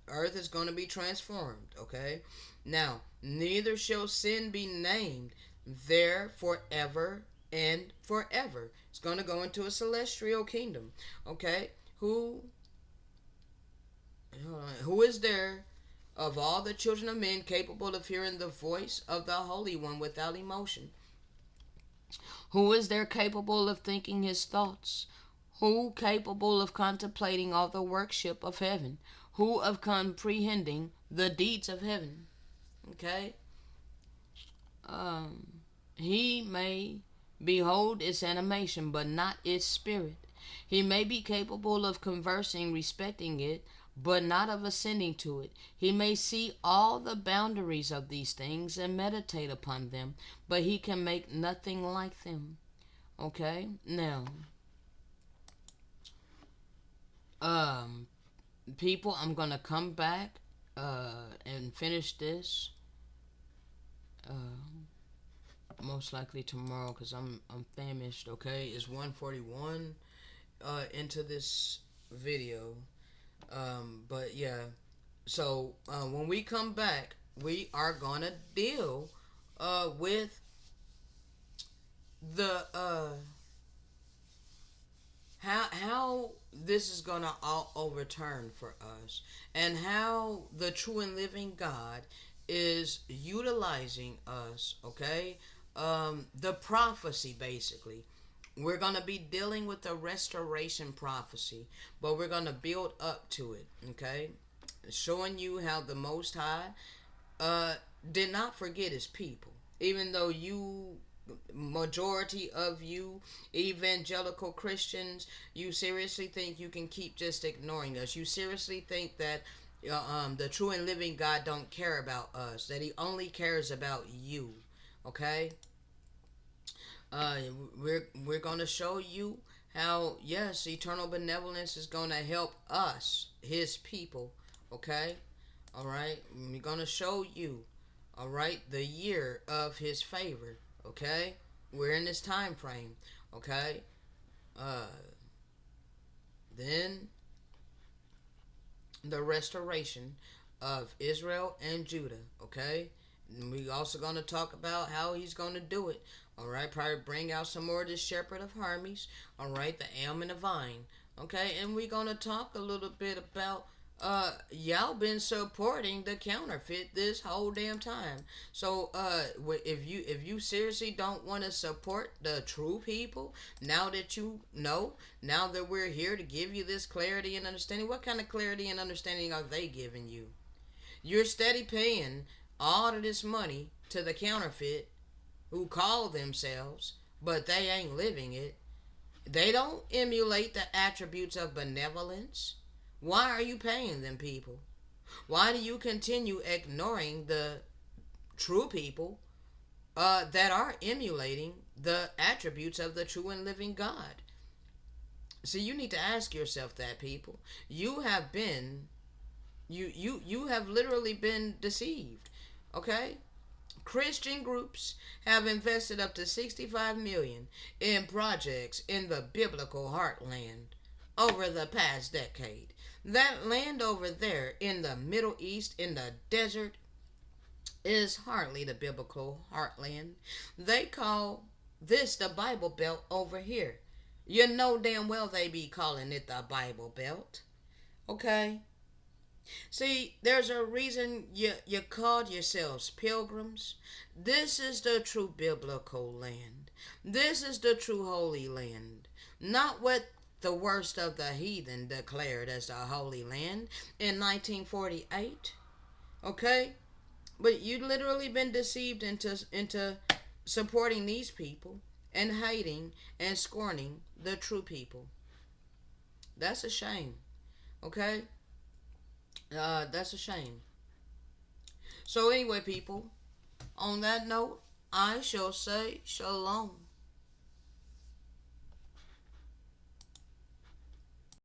earth is going to be transformed. Okay, now neither shall sin be named there forever and forever. It's going to go into a celestial kingdom. Okay, who is there of all the children of men capable of hearing the voice of the Holy One without emotion? Who is there capable of thinking his thoughts? Who capable of contemplating all the workship of heaven? Who of comprehending the deeds of heaven? Okay? Um, he may behold its animation, but not its spirit. He may be capable of conversing respecting it, but not of ascending to it. He may see all the boundaries of these things and meditate upon them, but he can make nothing like them. Okay? Now, um, people, I'm gonna come back and finish this. Most likely tomorrow because I'm famished. Okay, it's 1:41 into this video. But yeah, so when we come back, we are gonna deal with the how this is gonna all overturn for us, and how the true and living God is utilizing us. Okay, the prophecy basically. We're gonna be dealing with the restoration prophecy, but we're gonna build up to it. Okay, showing you how the Most High uh, did not forget His people, even though you majority of you evangelical Christians, you seriously think you can keep just ignoring us? You seriously think that the true and living God don't care about us, that He only cares about you? Okay, uh, we're gonna show you how, yes, eternal benevolence is gonna help us, His people. Okay, all right, we're gonna show you, all right, the year of His favor. Okay, we're in this time frame. Okay, uh, then the restoration of Israel and Judah. Okay, and we also gonna talk about how He's gonna do it. All right, probably bring out some more of the shepherd of Hermes. All right, the elm and the vine. Okay, and we're gonna talk a little bit about y'all been supporting the counterfeit this whole damn time. So if you seriously don't want to support the true people, now that you know, now that we're here to give you this clarity and understanding, what kind of clarity and understanding are they giving you? You're steady paying all of this money to the counterfeit who call themselves, but they ain't living it. They don't emulate the attributes of benevolence. Why are you paying them, people? Why do you continue ignoring the true people that are emulating the attributes of the true and living God? See, you need to ask yourself that, people. You have been, you have literally been deceived. Okay? Christian groups have invested up to 65 million in projects in the biblical heartland over the past decade. That land over there in the Middle East, in the desert, is hardly the biblical heartland. They call this the Bible Belt over here. You know damn well they be calling it the Bible Belt. Okay? See, there's a reason you called yourselves pilgrims. This is the true biblical land. This is the true holy land. Not what the worst of the heathen declared as the holy land in 1948. Okay? But you literally been deceived into supporting these people and hating and scorning the true people. That's a shame. Okay? That's a shame. So anyway, people, on that note, I shall say shalom.